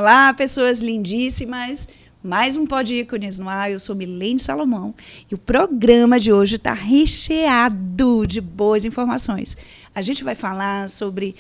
Olá, pessoas lindíssimas. Mais um Pod Ícones no ar. Eu sou Milene Salomão e o programa de hoje está recheado de boas informações. A gente vai falar sobre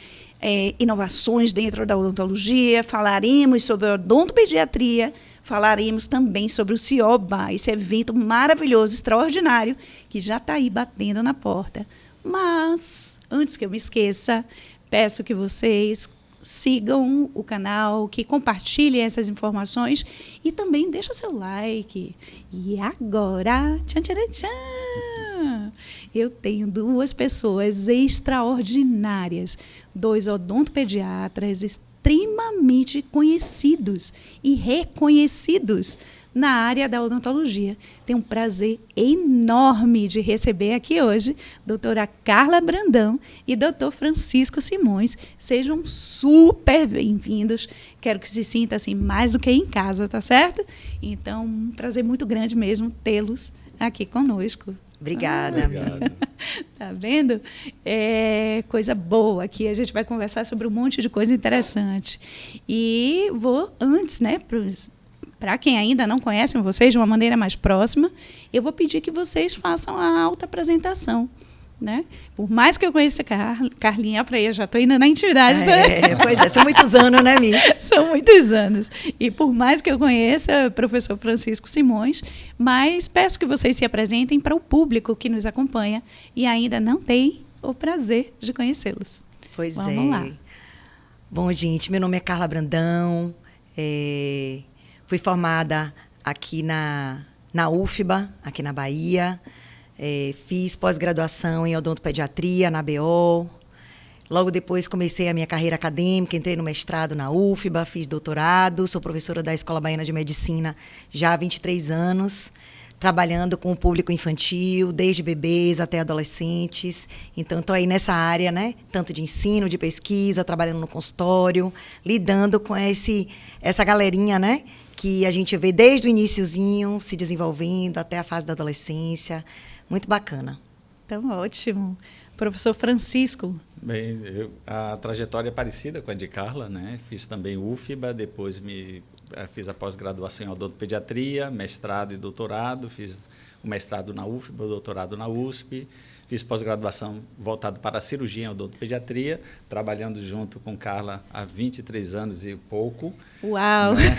inovações dentro da odontologia, falaremos sobre a odontopediatria, falaremos também sobre o CIOBA, esse evento maravilhoso, extraordinário, que já está aí batendo na porta. Mas, antes que eu me esqueça, peço que vocês sigam o canal, que compartilhem essas informações e também deixa seu like. E agora, tchan, tchan, tchan, eu tenho duas pessoas extraordinárias, dois odontopediatras extremamente conhecidos e reconhecidos na área da odontologia. Tenho um prazer enorme de receber aqui hoje doutora Carla Brandão e doutor Francisco Simões. Sejam super bem-vindos. Quero que se sinta assim mais do que em casa, tá certo? Então, um prazer muito grande mesmo tê-los aqui conosco. Obrigada. Tá vendo? É coisa boa aqui. A gente vai conversar sobre um monte de coisa interessante. E vou antes, né, para quem ainda não conhece vocês de uma maneira mais próxima, eu vou pedir que vocês façam a autoapresentação, né? Por mais que eu conheça a Carlinha, eu já estou indo na intimidade. Pois é, são muitos anos, né, Mi? São muitos anos. E por mais que eu conheça o professor Francisco Simões, mas peço que vocês se apresentem para o público que nos acompanha e ainda não tem o prazer de conhecê-los. Vamos lá. Bom, gente, meu nome é Carla Brandão, fui formada aqui na UFBA, aqui na Bahia. Fiz pós-graduação em odontopediatria na BO. Logo depois comecei a minha carreira acadêmica, entrei no mestrado na UFBA, fiz doutorado, sou professora da Escola Baiana de Medicina já há 23 anos, trabalhando com o público infantil, desde bebês até adolescentes. Então, estou aí nessa área, né? Tanto de ensino, de pesquisa, trabalhando no consultório, lidando com essa galerinha, né? Que a gente vê desde o iniciozinho, se desenvolvendo até a fase da adolescência. Muito bacana. Então, ótimo. Professor Francisco. Bem, a trajetória é parecida com a de Carla, né? Fiz também UFBA, depois fiz a pós-graduação em odontopediatria, mestrado e doutorado, fiz o mestrado na UFBA, o doutorado na USP, fiz pós-graduação voltado para a cirurgia em odontopediatria, trabalhando junto com Carla há 23 anos e pouco. Uau! Né?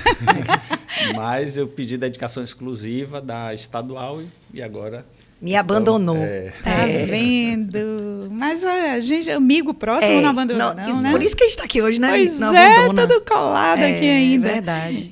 Mas eu pedi dedicação exclusiva da estadual e agora... Me abandonou. Tá vendo? Mas a gente, amigo próximo, não abandonou, não, né? Por isso que a gente está aqui hoje, né? Pois não é, abandona. tudo colado aqui ainda. É verdade.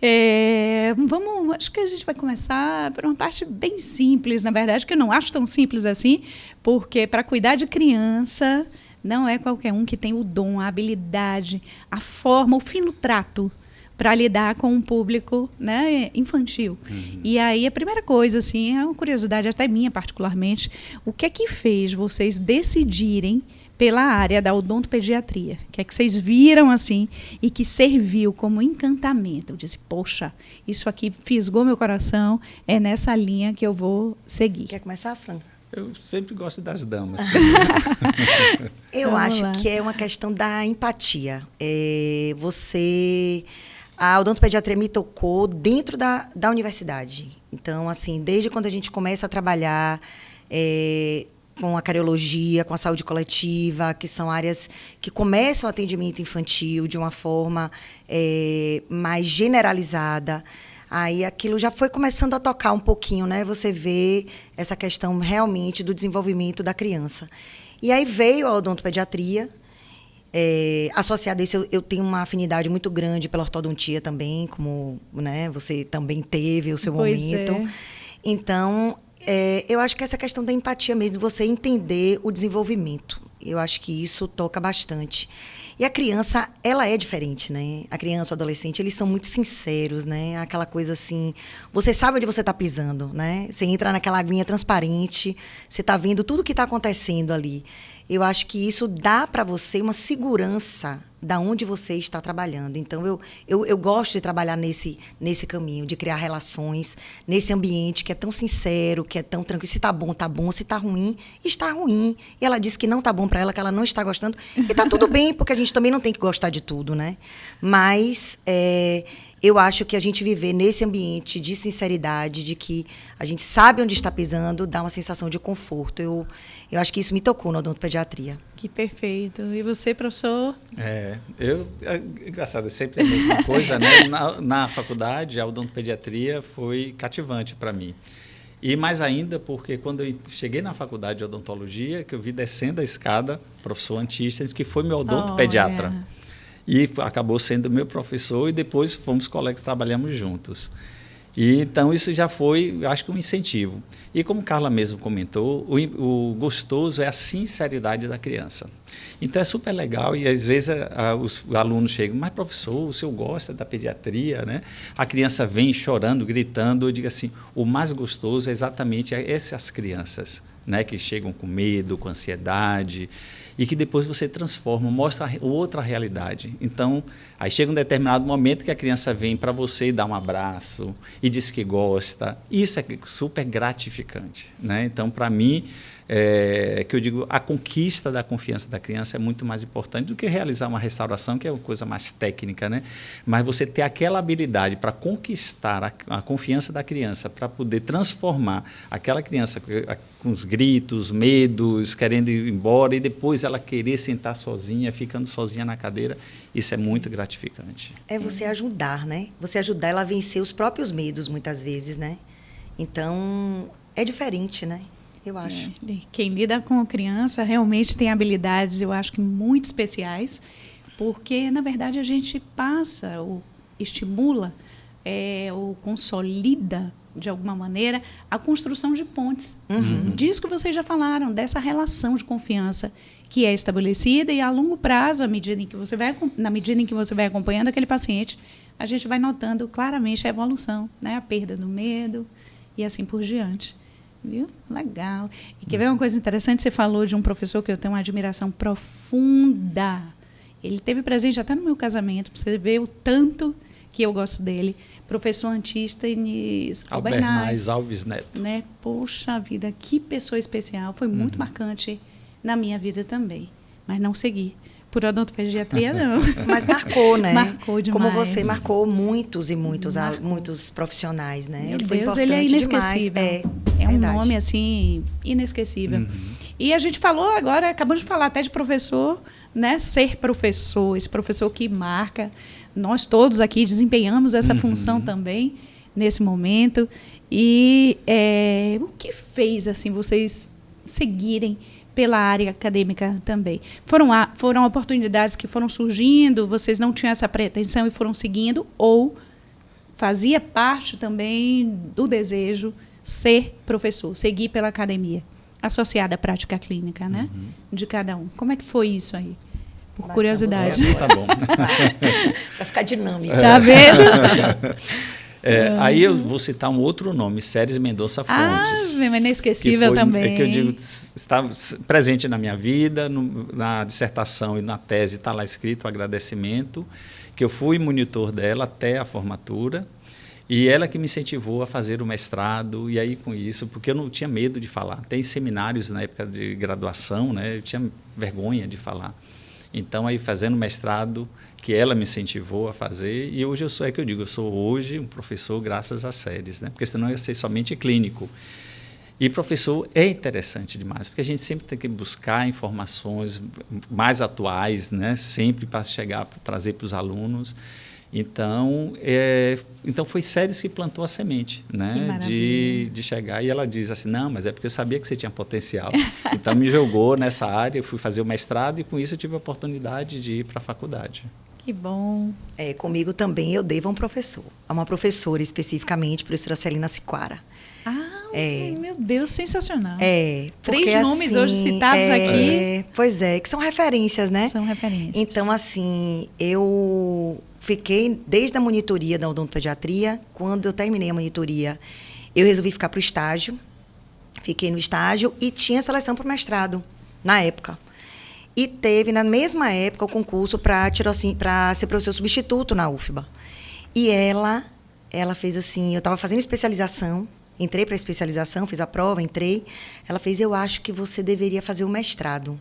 Acho que a gente vai começar por uma parte bem simples, na verdade, que eu não acho tão simples assim, porque para cuidar de criança, não é qualquer um que tem o dom, a habilidade, a forma, o fino trato para lidar com um público, né, infantil. Uhum. E aí a primeira coisa, assim, é uma curiosidade até minha particularmente, o que é que fez vocês decidirem pela área da odontopediatria? O que é que vocês viram assim e que serviu como encantamento? Eu disse, poxa, isso aqui fisgou meu coração, é nessa linha que eu vou seguir. Quer começar, Fran? Eu sempre gosto das damas. Eu acho que é uma questão da empatia. A odontopediatria me tocou dentro da universidade. Então, assim, desde quando a gente começa a trabalhar com a cariologia, com a saúde coletiva, que são áreas que começam o atendimento infantil de uma forma mais generalizada, aí aquilo já foi começando a tocar um pouquinho, né? Você vê essa questão realmente do desenvolvimento da criança. E aí veio a odontopediatria. Associado a isso, eu tenho uma afinidade muito grande pela ortodontia também, como, né, você também teve o seu momento. Então, eu acho que essa questão da empatia mesmo, de você entender o desenvolvimento, eu acho que isso toca bastante. E a criança, ela é diferente, né? A criança, o adolescente, eles são muito sinceros, né? Aquela coisa assim, você sabe onde você está pisando, né? Você entra naquela aguinha transparente, você está vendo tudo o que está acontecendo ali. Eu acho que isso dá para você uma segurança da onde você está trabalhando. Então, eu gosto de trabalhar nesse caminho, de criar relações, nesse ambiente que é tão sincero, que é tão tranquilo. Se está bom, está bom. Se está ruim, está ruim. E ela disse que não está bom para ela, que ela não está gostando. E está tudo bem, porque a gente gente também não tem que gostar de tudo, né? Mas eu acho que a gente viver nesse ambiente de sinceridade, de que a gente sabe onde está pisando, dá uma sensação de conforto. Eu acho que isso me tocou na odontopediatria. Que perfeito. E você, professor? Engraçado, é sempre a mesma coisa, né? Na faculdade, a odontopediatria foi cativante para mim. E mais ainda porque quando eu cheguei na faculdade de odontologia, que eu vi descendo a escada, professor Antístenes, que foi meu odontopediatra. E acabou sendo meu professor e depois fomos colegas, trabalhamos juntos. E, então, isso já foi, acho que, um incentivo. E como Carla mesmo comentou, o gostoso é a sinceridade da criança. Então, é super legal e, às vezes, os alunos chegam, mas, professor, o senhor gosta da pediatria, né? A criança vem chorando, gritando, eu digo assim, o mais gostoso é exatamente essas crianças, né? Que chegam com medo, com ansiedade, e que depois você transforma, mostra outra realidade. Então, aí chega um determinado momento que a criança vem para você e dá um abraço e diz que gosta. Isso é super gratificante, né? Então, para mim, que eu digo, a conquista da confiança da criança é muito mais importante do que realizar uma restauração, que é uma coisa mais técnica, né? Mas você ter aquela habilidade para conquistar a confiança da criança, para poder transformar aquela criança com os gritos, medos, querendo ir embora, e depois ela querer sentar sozinha, ficando sozinha na cadeira, isso é muito gratificante. É você ajudar, né? Você ajudar ela a vencer os próprios medos, muitas vezes, né? Então, é diferente, né? Eu acho. Quem lida com criança realmente tem habilidades, eu acho que muito especiais, porque, na verdade, a gente passa, ou estimula, ou consolida, de alguma maneira, a construção de pontes. Disso que vocês já falaram, dessa relação de confiança que é estabelecida e, a longo prazo, na medida em que você vai acompanhando aquele paciente, a gente vai notando claramente a evolução, né? A perda do medo e assim por diante. Viu? Legal. E quer ver uma coisa interessante? Você falou de um professor que eu tenho uma admiração profunda. Ele esteve presente até no meu casamento, para você ver o tanto que eu gosto dele. Professor Antístenes Albernaz Alves Neto. Né? Poxa vida, que pessoa especial. Foi muito marcante na minha vida também. Mas não segui por odontopediatria, não. Mas marcou, né? Marcou demais. Como você marcou muitos e muitos profissionais, né? Meu ele foi Deus, importante ele é inesquecível. Demais. É um verdade. nome, assim, inesquecível. E a gente falou agora, acabamos de falar até de professor, né? Ser professor, esse professor que marca. Nós todos aqui desempenhamos essa função também, nesse momento. E o que fez, assim, vocês seguirem pela área acadêmica também? Foram oportunidades que foram surgindo, vocês não tinham essa pretensão e foram seguindo, ou fazia parte também do desejo ser professor, seguir pela academia, associada à prática clínica, né? De cada um. Como é que foi isso aí? Por curiosidade. Tá bom. Para ficar dinâmico. Tá vendo? Aí eu vou citar um outro nome, Séries Mendonça Fontes. Inesquecível também. Que eu digo, estava presente na minha vida, na dissertação e na tese está lá escrito o agradecimento, que eu fui monitor dela até a formatura, e ela que me incentivou a fazer o mestrado, e aí com isso, porque eu não tinha medo de falar. Tem seminários na época de graduação, né, eu tinha vergonha de falar. Então, aí fazendo mestrado, que ela me incentivou a fazer, e hoje eu sou hoje um professor graças às séries, né? Porque senão eu ia ser somente clínico. E professor é interessante demais, porque a gente sempre tem que buscar informações mais atuais, né? Sempre para trazer para os alunos. Então, foi séries que plantou a semente, né? De chegar. E ela diz assim, não, mas é porque eu sabia que você tinha potencial. Então, me jogou nessa área, eu fui fazer o mestrado e, com isso, eu tive a oportunidade de ir para a faculdade. Que bom. Comigo também eu devo a um professor. A uma professora, especificamente, a professora Celina Siquara. Meu Deus, sensacional. Porque, 3 nomes hoje citados aqui. Pois é, que são referências, né? São referências. Então, assim, eu fiquei desde a monitoria da odontopediatria. Quando eu terminei a monitoria, eu resolvi ficar para o estágio. Fiquei no estágio e tinha seleção para o mestrado, na época. E teve, na mesma época, o concurso para ser professor substituto na UFBA. E ela fez assim, eu estava fazendo especialização, entrei para a especialização, fiz a prova, entrei. Ela fez, eu acho que você deveria fazer o mestrado.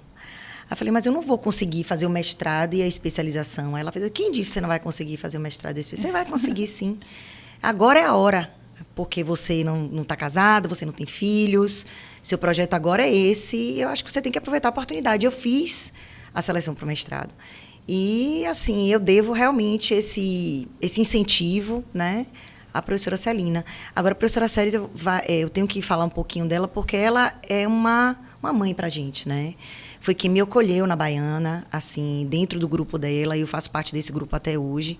Aí eu falei, mas eu não vou conseguir fazer o mestrado e a especialização. Aí ela fez, quem disse que você não vai conseguir fazer o mestrado e a especialização? Você vai conseguir, sim. Agora é a hora, porque você não está casada, você não tem filhos, seu projeto agora é esse, e eu acho que você tem que aproveitar a oportunidade. Eu fiz a seleção para o mestrado. E, assim, eu devo realmente esse incentivo, né, à professora Celina. Agora, a professora Ceres, eu tenho que falar um pouquinho dela, porque ela é uma mãe para a gente, né? Foi quem me acolheu na Baiana, assim, dentro do grupo dela, e eu faço parte desse grupo até hoje.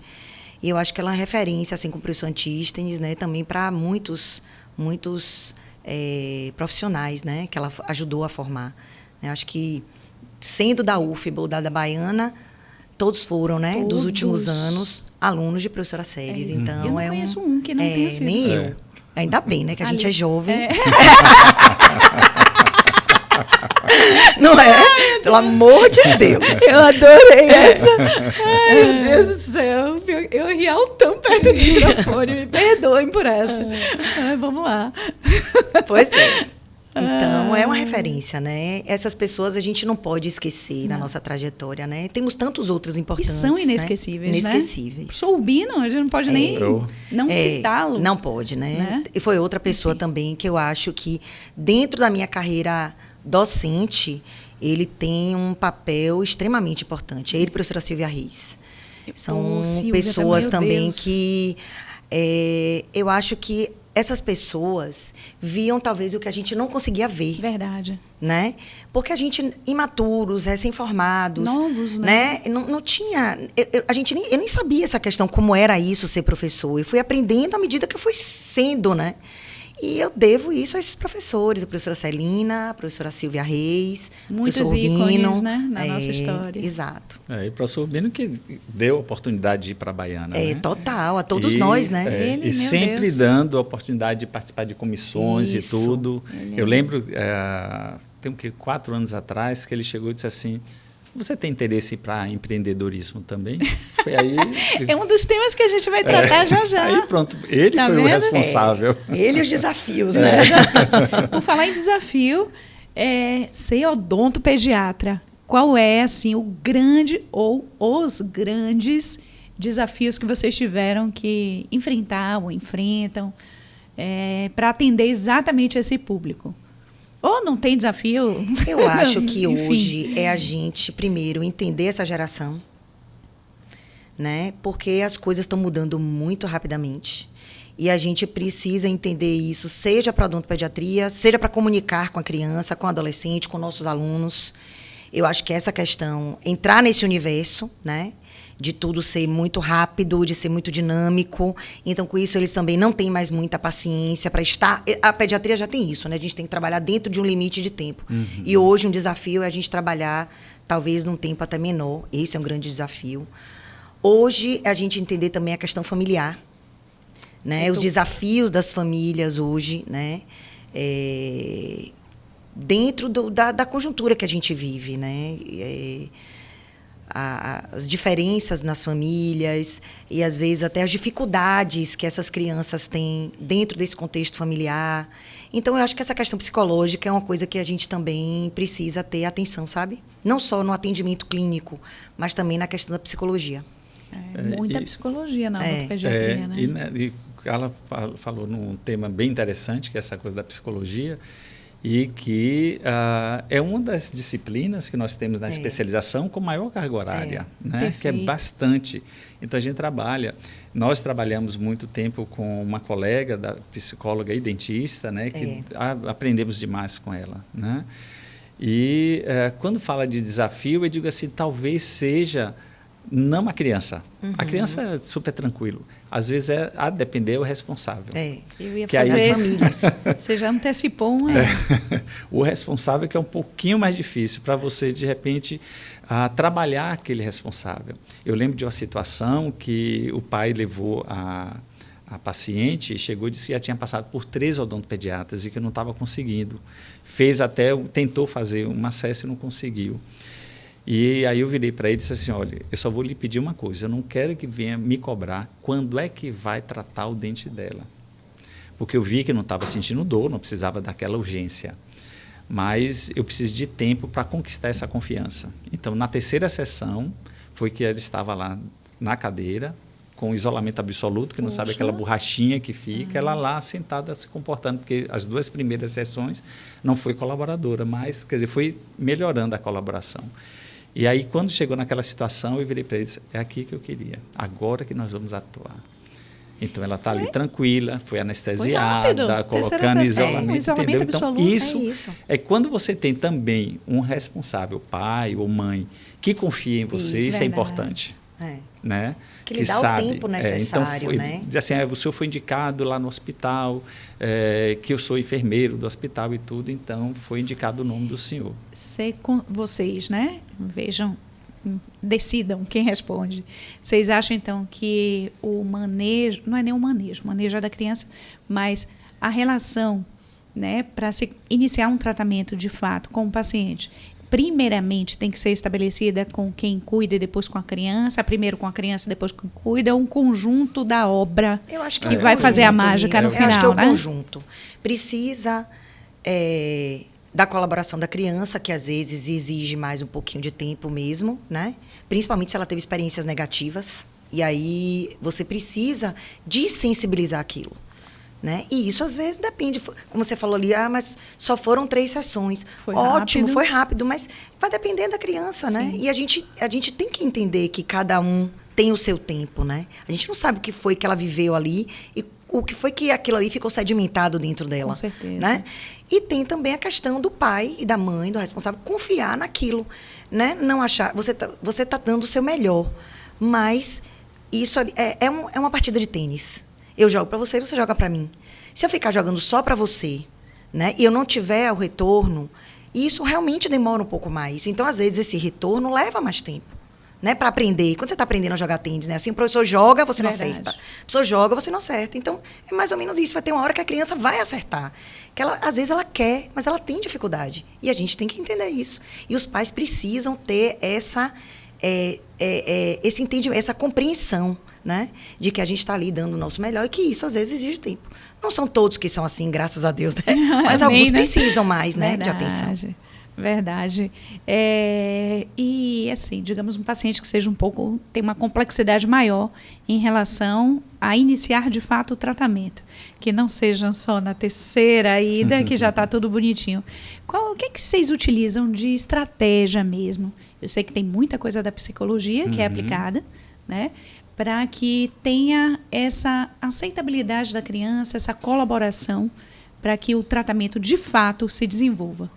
E eu acho que ela é uma referência, assim, como o professor Antístenes, né, também para muitos profissionais, né, que ela ajudou a formar. Eu acho que, sendo da UFBA ou da Baiana, todos foram, né, Todos. dos últimos anos, alunos de professora Ceres. Então, eu não conheço um que não tenha sido. Nem eu. Ainda bem, né, que a gente é jovem. Não é? Pelo amor de Deus. Eu adorei essa. Ai, meu Deus do céu. Eu ri altão perto do microfone. Me perdoem por essa. Vamos lá. Pois é. Então, é uma referência, né? Essas pessoas a gente não pode esquecer na nossa trajetória, né? Temos tantos outros E importantes. são inesquecíveis, né? Inesquecíveis. Professor Urbino, a gente não pode nem não citá-lo. Não pode, né? E foi outra pessoa também que eu acho que, dentro da minha carreira docente, ele tem um papel extremamente importante. Ele e a professora Silvia Reis. São Silvia, pessoas também Deus. que eu acho que essas pessoas viam talvez o que a gente não conseguia ver. Verdade. Né? Porque a gente, imaturos, recém-formados, novos, né? Não tinha. Eu nem sabia essa questão, como era isso ser professor. Eu fui aprendendo à medida que eu fui sendo, né? E eu devo isso a esses professores, a professora Celina, a professora Silvia Reis, muitos o professor Urbino, ícones, né, na nossa história. Exato. E o professor Urbino que deu a oportunidade de ir para a Baiana. Né? Total, a todos nós, né? Ele, e sempre Deus. dando a oportunidade de participar de comissões Isso. e tudo. Eu lembro, tem 4 anos atrás, que ele chegou e disse assim, você tem interesse para empreendedorismo também? Foi aí... É um dos temas que a gente vai tratar já. Aí pronto, ele Tá foi vendo? o responsável. Ele e os desafios, né? Por falar em desafio, ser odontopediatra, qual é assim o grande ou os grandes desafios que vocês tiveram que enfrentar ou enfrentam para atender exatamente esse público? Ou não tem desafio? Eu acho que Enfim. hoje é a gente, primeiro, entender essa geração, né? Porque as coisas estão mudando muito rapidamente. E a gente precisa entender isso, seja para a odontopediatria, seja para comunicar com a criança, com o adolescente, com nossos alunos. Eu acho que essa questão, entrar nesse universo, né? De tudo ser muito rápido, de ser muito dinâmico. Então, com isso, eles também não têm mais muita paciência para estar... A pediatria já tem isso, né? A gente tem que trabalhar dentro de um limite de tempo. E hoje, um desafio é a gente trabalhar, talvez, num tempo até menor. Esse é um grande desafio. Hoje, a gente entender também a questão familiar, né? Os desafios das famílias hoje, né? Dentro da conjuntura que a gente vive, né? As diferenças nas famílias e, às vezes, até as dificuldades que essas crianças têm dentro desse contexto familiar. Então, eu acho que essa questão psicológica é uma coisa que a gente também precisa ter atenção, sabe? Não só no atendimento clínico, mas também na questão da psicologia. Muita psicologia na odontopediatria, né? E ela falou num tema bem interessante, que é essa coisa da psicologia, e que é uma das disciplinas que nós temos na especialização com maior carga horária, né? Que é bastante. Então, a gente nós trabalhamos muito tempo com uma colega, da psicóloga e dentista, né? Que aprendemos demais com ela, né? E quando fala de desafio, eu digo assim, talvez seja não a criança. A criança é super tranquilo. Às vezes, a depender, é o responsável. Eu ia que fazer as famílias. Você já antecipou o responsável que é um pouquinho mais difícil para você, de repente, trabalhar aquele responsável. Eu lembro de uma situação que o pai levou a paciente, chegou e disse que já tinha passado por 3 odontopediatras e que não estava conseguindo. Tentou fazer uma acesso e não conseguiu. E aí eu virei para ele e disse assim, olha, eu só vou lhe pedir uma coisa, eu não quero que venha me cobrar quando é que vai tratar o dente dela. Porque eu vi que não estava sentindo dor, não precisava daquela urgência. mas eu preciso de tempo para conquistar essa confiança. Então, na terceira sessão, foi que ela estava lá na cadeira, com isolamento absoluto, que não sabe aquela borrachinha que fica, ela lá sentada se comportando, porque as 2 primeiras sessões não foi colaboradora, mas, quer dizer, foi melhorando a colaboração. E aí, quando chegou naquela situação, eu virei para eles, é aqui que eu queria, agora que nós vamos atuar. Então, ela está ali tranquila, foi anestesiada, colocando isolamento, entendeu? Então, isso é quando você tem também um responsável, pai ou mãe, que confia em você, isso é importante. Né? Que lhe dá sabe, o tempo necessário, né? Diz assim, o senhor foi indicado lá no hospital, que eu sou enfermeiro do hospital e tudo, então foi indicado o nome do senhor. Vocês, né? Vejam, decidam quem responde. Vocês acham, então, que o manejo, não é nem o manejo é da criança, mas a relação, né, para se iniciar um tratamento de fato com o paciente, primeiramente tem que ser estabelecida com quem cuida e depois com a criança, primeiro com a criança, depois com quem cuida, um conjunto da obra que vai fazer a mágica no final, acho que é o né? conjunto. Precisa da colaboração da criança, que às vezes exige mais um pouquinho de tempo mesmo, né? Principalmente se ela teve experiências negativas. E aí você precisa desensibilizar aquilo. Né? E isso, às vezes, depende. Como você falou ali, mas só foram 3 sessões. Ótimo, foi rápido, mas vai depender da criança, né? E a gente tem que entender que cada um tem o seu tempo, né? A gente não sabe o que foi que ela viveu ali e o que foi que aquilo ali ficou sedimentado dentro dela. Com certeza. Né? E tem também a questão do pai e da mãe, do responsável, confiar naquilo. Né? Não achar... Você tá dando o seu melhor, mas isso é uma partida de tênis. Eu jogo para você e você joga para mim. Se eu ficar jogando só para você, né, e eu não tiver o retorno, isso realmente demora um pouco mais. Então, às vezes, esse retorno leva mais tempo, né, para aprender. Quando você está aprendendo a jogar tênis, né, assim, o professor joga, você não acerta. O professor joga, você não acerta. Então, é mais ou menos isso. Vai ter uma hora que a criança vai acertar. Que ela, às vezes ela quer, mas ela tem dificuldade. E a gente tem que entender isso. E os pais precisam ter esse entendimento, essa compreensão, né, de que a gente está ali dando o nosso melhor e que isso, às vezes, exige tempo. Não são todos que são assim, graças a Deus, né? Mas alguns precisam mais, né, de atenção. Verdade. E, assim, digamos, um paciente que seja tem uma complexidade maior em relação a iniciar, de fato, o tratamento. Que não seja só na terceira ida, que já está tudo bonitinho. O que é que vocês utilizam de estratégia mesmo? Eu sei que tem muita coisa da psicologia que é aplicada, né? Para que tenha essa aceitabilidade da criança, essa colaboração, para que o tratamento, de fato, se desenvolva.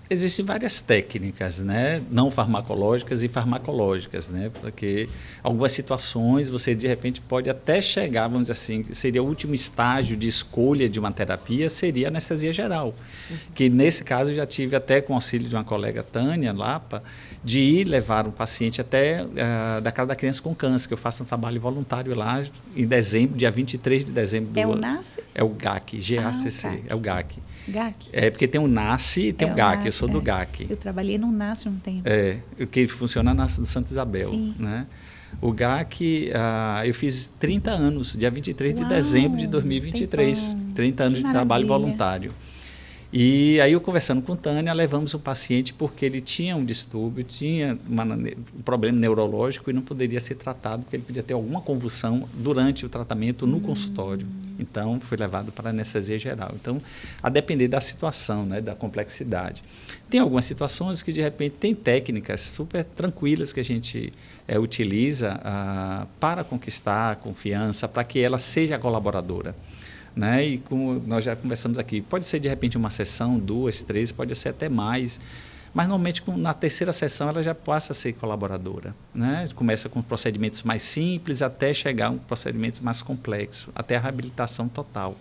Existem várias técnicas, né, não farmacológicas e farmacológicas, né, porque algumas situações você, de repente, pode até chegar, vamos dizer assim, que seria o último estágio de escolha de uma terapia, seria a anestesia geral. Que, nesse caso, eu já tive até com o auxílio de uma colega, Tânia Lapa, de ir levar um paciente até da Casa da Criança com Câncer, que eu faço um trabalho voluntário lá em dezembro, dia 23 de dezembro. É o NACE? É o GAC, G-A-C-C, é o GAC. GAC. É porque tem o NACE e tem o GAC, eu sou do GAC. Eu trabalhei no NACE um tempo. Que funciona na Santa Isabel. Sim. Né? O GAC, eu fiz 30 anos, dia 23 de dezembro de 2023. 30 anos de trabalho voluntário. E aí, eu conversando com Tânia, levamos o paciente porque ele tinha um distúrbio, tinha um problema neurológico e não poderia ser tratado, porque ele podia ter alguma convulsão durante o tratamento no consultório. Então, foi levado para a anestesia geral. Então, a depender da situação, né, da complexidade. Tem algumas situações que, de repente, tem técnicas super tranquilas que a gente utiliza para conquistar a confiança, para que ela seja colaboradora. Né? E como nós já conversamos aqui, pode ser de repente uma sessão, 2, 3, pode ser até mais, mas normalmente na terceira sessão ela já passa a ser colaboradora, né? Começa com procedimentos mais simples até chegar a um procedimento mais complexo, até a reabilitação total.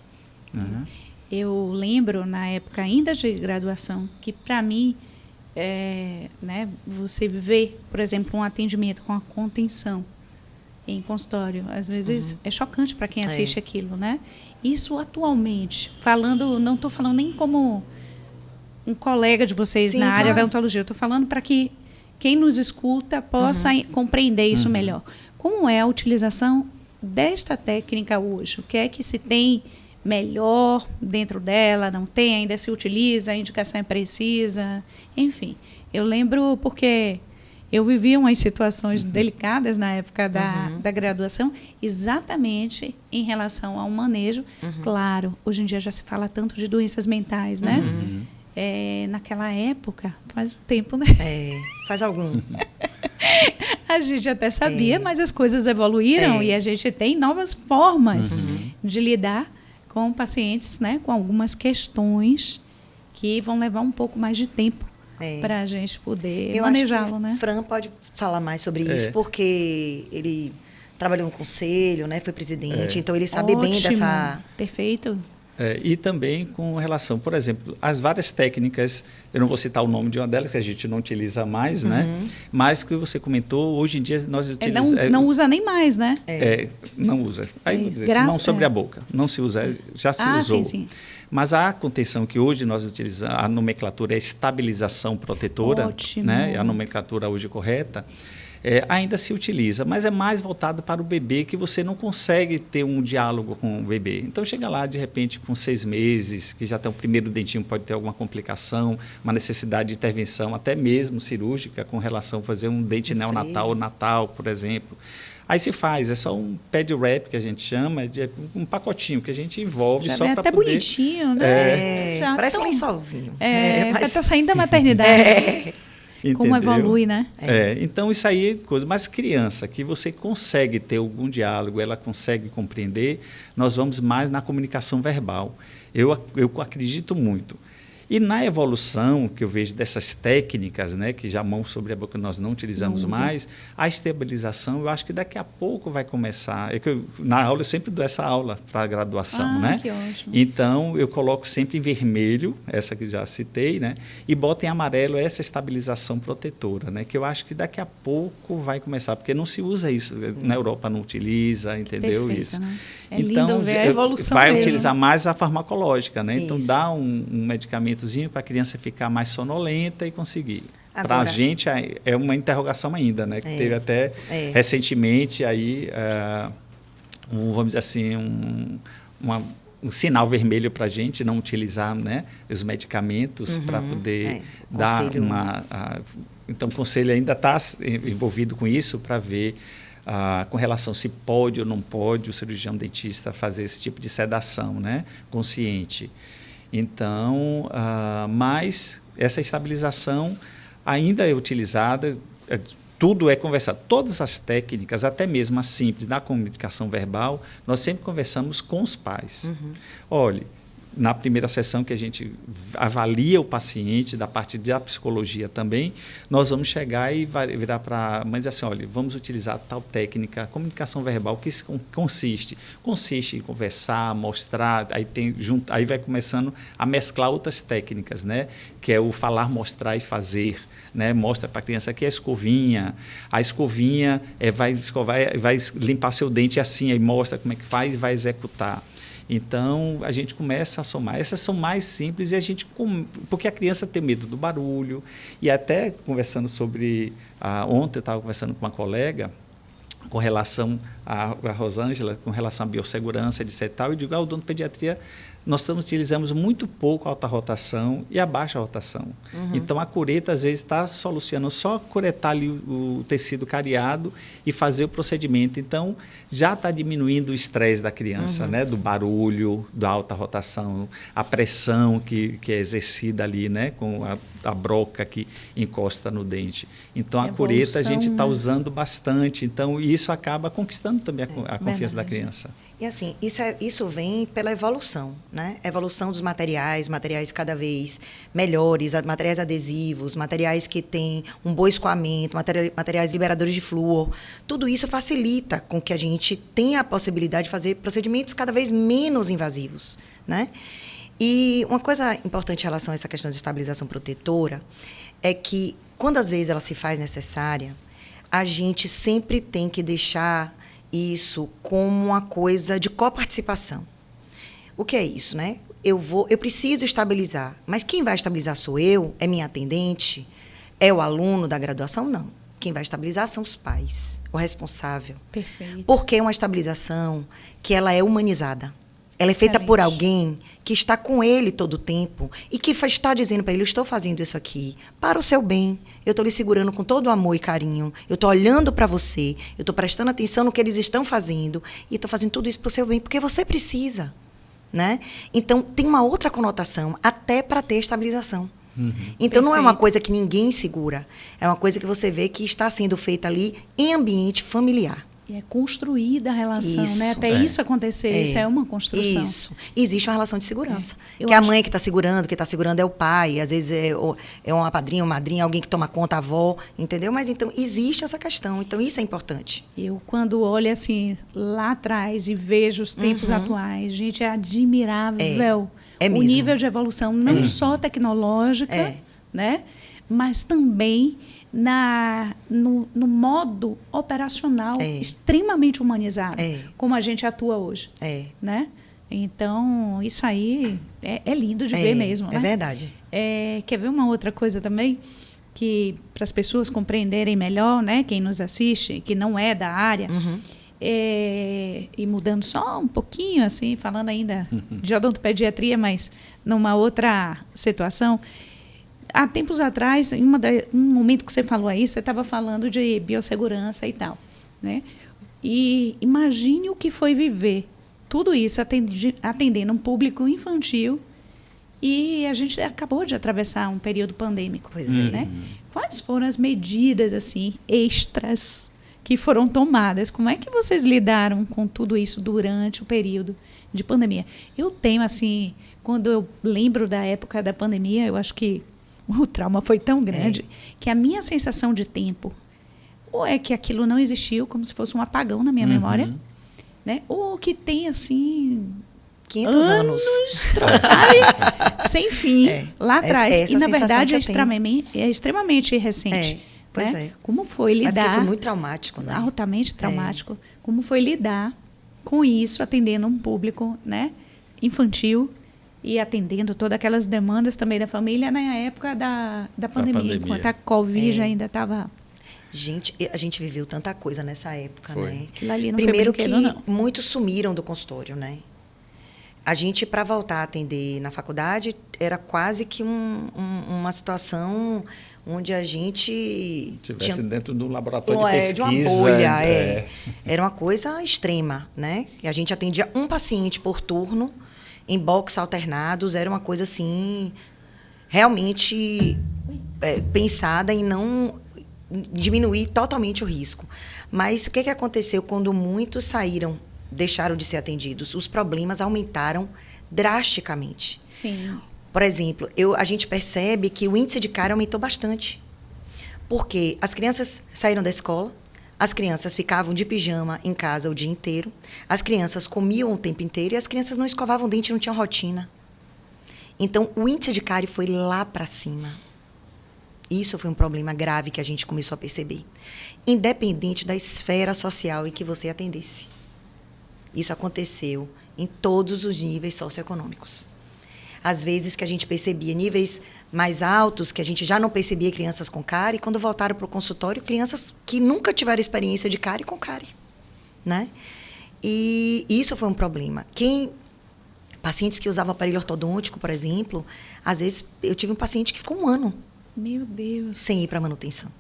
Né? Eu lembro, na época ainda de graduação, que para mim, né, você vê, por exemplo, um atendimento com a contenção em consultório, às vezes é chocante para quem assiste aquilo, né? Isso atualmente, não estou falando nem como um colega de vocês na área da odontologia, eu estou falando para que quem nos escuta possa compreender isso melhor. Como é a utilização desta técnica hoje? O que é que se tem melhor dentro dela, não tem, ainda se utiliza, a indicação é precisa, enfim. Eu lembro porque eu vivia umas situações delicadas na época da graduação, exatamente em relação ao manejo. Claro, hoje em dia já se fala tanto de doenças mentais, né? Naquela época, faz um tempo, né? Faz algum. A gente até sabia, mas as coisas evoluíram e a gente tem novas formas de lidar com pacientes, né? Com algumas questões que vão levar um pouco mais de tempo para a gente poder manejá-lo, né? Fran pode falar mais sobre isso, porque ele trabalhou no conselho, né? Foi presidente, então ele sabe bem dessa... Perfeito. E também com relação, por exemplo, as várias técnicas, eu não vou citar o nome de uma delas, que a gente não utiliza mais, né? Mas que você comentou, hoje em dia nós utilizamos... Não usa nem mais, né? Não usa. Aí vou dizer, mão sobre a boca. Não se usa, já se usou. Sim. Mas a contenção que hoje nós utilizamos, a nomenclatura é estabilização protetora, Ótimo. Né? A nomenclatura hoje correta, ainda se utiliza, mas é mais voltado para o bebê, que você não consegue ter um diálogo com o bebê. Então, chega lá, de repente, com 6 meses, que já tem o primeiro dentinho, pode ter alguma complicação, uma necessidade de intervenção, até mesmo cirúrgica, com relação a fazer um dente neonatal ou natal, por exemplo. Aí se faz, é só um pad wrap, que a gente chama, de um pacotinho que a gente envolve já só para até poder... bonitinho, né? Parece um lençolzinho. Mas está saindo da maternidade. Como evolui, né? Então, isso aí é coisa. Mas criança, que você consegue ter algum diálogo, ela consegue compreender, nós vamos mais na comunicação verbal. Eu acredito muito. E na evolução que eu vejo dessas técnicas, né, que já mão sobre a boca nós não utilizamos mais, a estabilização, eu acho que daqui a pouco vai começar. Na aula eu sempre dou essa aula para a graduação, né? Que ótimo. Então eu coloco sempre em vermelho, essa que já citei, né, e boto em amarelo essa estabilização protetora, né, que eu acho que daqui a pouco vai começar, porque não se usa isso, na Europa não utiliza, entendeu? Perfeito, Isso. Né? Então, lindo ver a evolução vai mesmo. utilizar mais a farmacológica, né? Então, Isso. dá um medicamentozinho para a criança ficar mais sonolenta e conseguir. Para Agora, a gente, é uma interrogação ainda, né? Que teve até recentemente aí, vamos dizer assim, um sinal vermelho para a gente não utilizar, né, os medicamentos para poder dar conselho. Então, o conselho ainda está envolvido com isso para ver com relação se pode ou não pode o cirurgião dentista fazer esse tipo de sedação, né, consciente. Então, mas essa estabilização ainda é utilizada, tudo é conversado. Todas as técnicas, até mesmo as simples, na comunicação verbal, nós sempre conversamos com os pais. Olha, na primeira sessão que a gente avalia o paciente, da parte da psicologia também, nós vamos chegar e virar para a mãe e dizer assim, olha, vamos utilizar tal técnica, comunicação verbal, que consiste? Consiste em conversar, mostrar, aí vai começando a mesclar outras técnicas, né? Que é o falar, mostrar e fazer. Né, mostra para a criança que a escovinha vai limpar seu dente assim, aí mostra como é que faz e vai executar. Então, a gente começa a somar. Essas são mais simples e porque a criança tem medo do barulho. E até conversando sobre... ontem eu estava conversando com uma colega com relação a Rosângela, com relação à biossegurança, etc. E digo, a odontopediatria, nós utilizamos muito pouco a alta rotação e a baixa rotação. Então, a cureta, às vezes, está solucionando só curetar ali o tecido cariado e fazer o procedimento. Então, já está diminuindo o estresse da criança, né? Do barulho, da alta rotação, a pressão que é exercida ali, né? Com a broca que encosta no dente. Então, a cureta a gente está usando bastante. Então, isso acaba conquistando também a confiança da criança. E assim, isso vem pela evolução, né? Evolução dos materiais cada vez melhores, materiais adesivos, materiais que têm um bom escoamento, materiais liberadores de flúor. Tudo isso facilita com que a gente tenha a possibilidade de fazer procedimentos cada vez menos invasivos, né? E uma coisa importante em relação a essa questão de estabilização protetora é que, quando às vezes ela se faz necessária, a gente sempre tem que deixar isso como uma coisa de coparticipação. O que é isso, né? Eu preciso estabilizar, mas quem vai estabilizar sou eu? É minha atendente? É o aluno da graduação? Não. Quem vai estabilizar são os pais, o responsável. Perfeito. Porque é uma estabilização que ela é humanizada. Ela é feita por Excelente. alguém que está com ele todo o tempo e que está dizendo para ele, eu estou fazendo isso aqui para o seu bem, eu estou lhe segurando com todo amor e carinho, eu estou olhando para você, eu estou prestando atenção no que eles estão fazendo e estou fazendo tudo isso para o seu bem, porque você precisa, né? Então, tem uma outra conotação, até para ter estabilização. Então, não é uma Perfeito. coisa que ninguém segura, é uma coisa que você vê que está sendo feita ali em ambiente familiar. E é construída a relação, Isso, né? Até isso acontecer, isso é uma construção. Isso. Existe uma relação de segurança. Eu Que a acho- mãe que está segurando, quem está segurando é o pai, às vezes é uma padrinha, uma madrinha, alguém que toma conta, a avó, entendeu? Mas então existe essa questão, então isso é importante. Eu, quando olho assim lá atrás e vejo os tempos atuais, gente, é admirável É o mesmo. nível de evolução, não só tecnológica, É. né? Mas também no modo operacional É. extremamente humanizado, É. como a gente atua hoje. É. Né? Então, isso aí é lindo de ver mesmo. É né? verdade. Quer ver uma outra coisa também? Que para as pessoas compreenderem melhor, né? Quem nos assiste, que não é da área, e mudando só um pouquinho, assim, falando ainda de odontopediatria, mas numa outra situação. Há tempos atrás, em um momento que você falou aí, você estava falando de biossegurança e tal, né? E imagine o que foi viver tudo isso atendendo um público infantil e a gente acabou de atravessar um período pandêmico. Pois é. Né? Quais foram as medidas assim extras que foram tomadas? Como é que vocês lidaram com tudo isso durante o período de pandemia? Eu tenho assim, quando eu lembro da época da pandemia, eu acho que o trauma foi tão grande que a minha sensação de tempo, ou é que aquilo não existiu, como se fosse um apagão na minha memória, né? Ou que tem, assim... 500 anos. Sabe? Sem fim, lá atrás. Essa E, na sensação verdade, que eu tenho. é extremamente recente. Pois né? é. Como foi É porque lidar... foi muito traumático, né? Altamente traumático. Como foi lidar com isso, atendendo um público, né, infantil e atendendo todas aquelas demandas também da família na época da pandemia, enquanto a Covid ainda estava... Gente, a gente viveu tanta coisa nessa época, Foi. né? Aquilo ali não foi Primeiro brinquedo, que não. muitos sumiram do consultório, né? A gente, para voltar a atender na faculdade, era quase que uma situação onde a gente... Tivesse dentro do laboratório de pesquisa. De uma bolha, Era uma coisa extrema, né? E a gente atendia um paciente por turno, em box alternados, era uma coisa assim, realmente pensada em não diminuir totalmente o risco. Mas o que aconteceu quando muitos deixaram de ser atendidos? Os problemas aumentaram drasticamente. Sim. Por exemplo, a gente percebe que o índice de cárie aumentou bastante. Porque as crianças saíram da escola, as crianças ficavam de pijama em casa o dia inteiro, as crianças comiam o tempo inteiro e as crianças não escovavam o dente, não tinham rotina. Então, o índice de cárie foi lá para cima. Isso foi um problema grave que a gente começou a perceber. Independente da esfera social em que você atendesse. Isso aconteceu em todos os níveis socioeconômicos. Às vezes que a gente percebia níveis mais altos, que a gente já não percebia crianças com cárie, e quando voltaram para o consultório, crianças que nunca tiveram experiência de cárie com cárie, né? E isso foi um problema. Pacientes que usavam aparelho ortodôntico, por exemplo, às vezes eu tive um paciente que ficou 1 ano Meu Deus. sem ir para manutenção.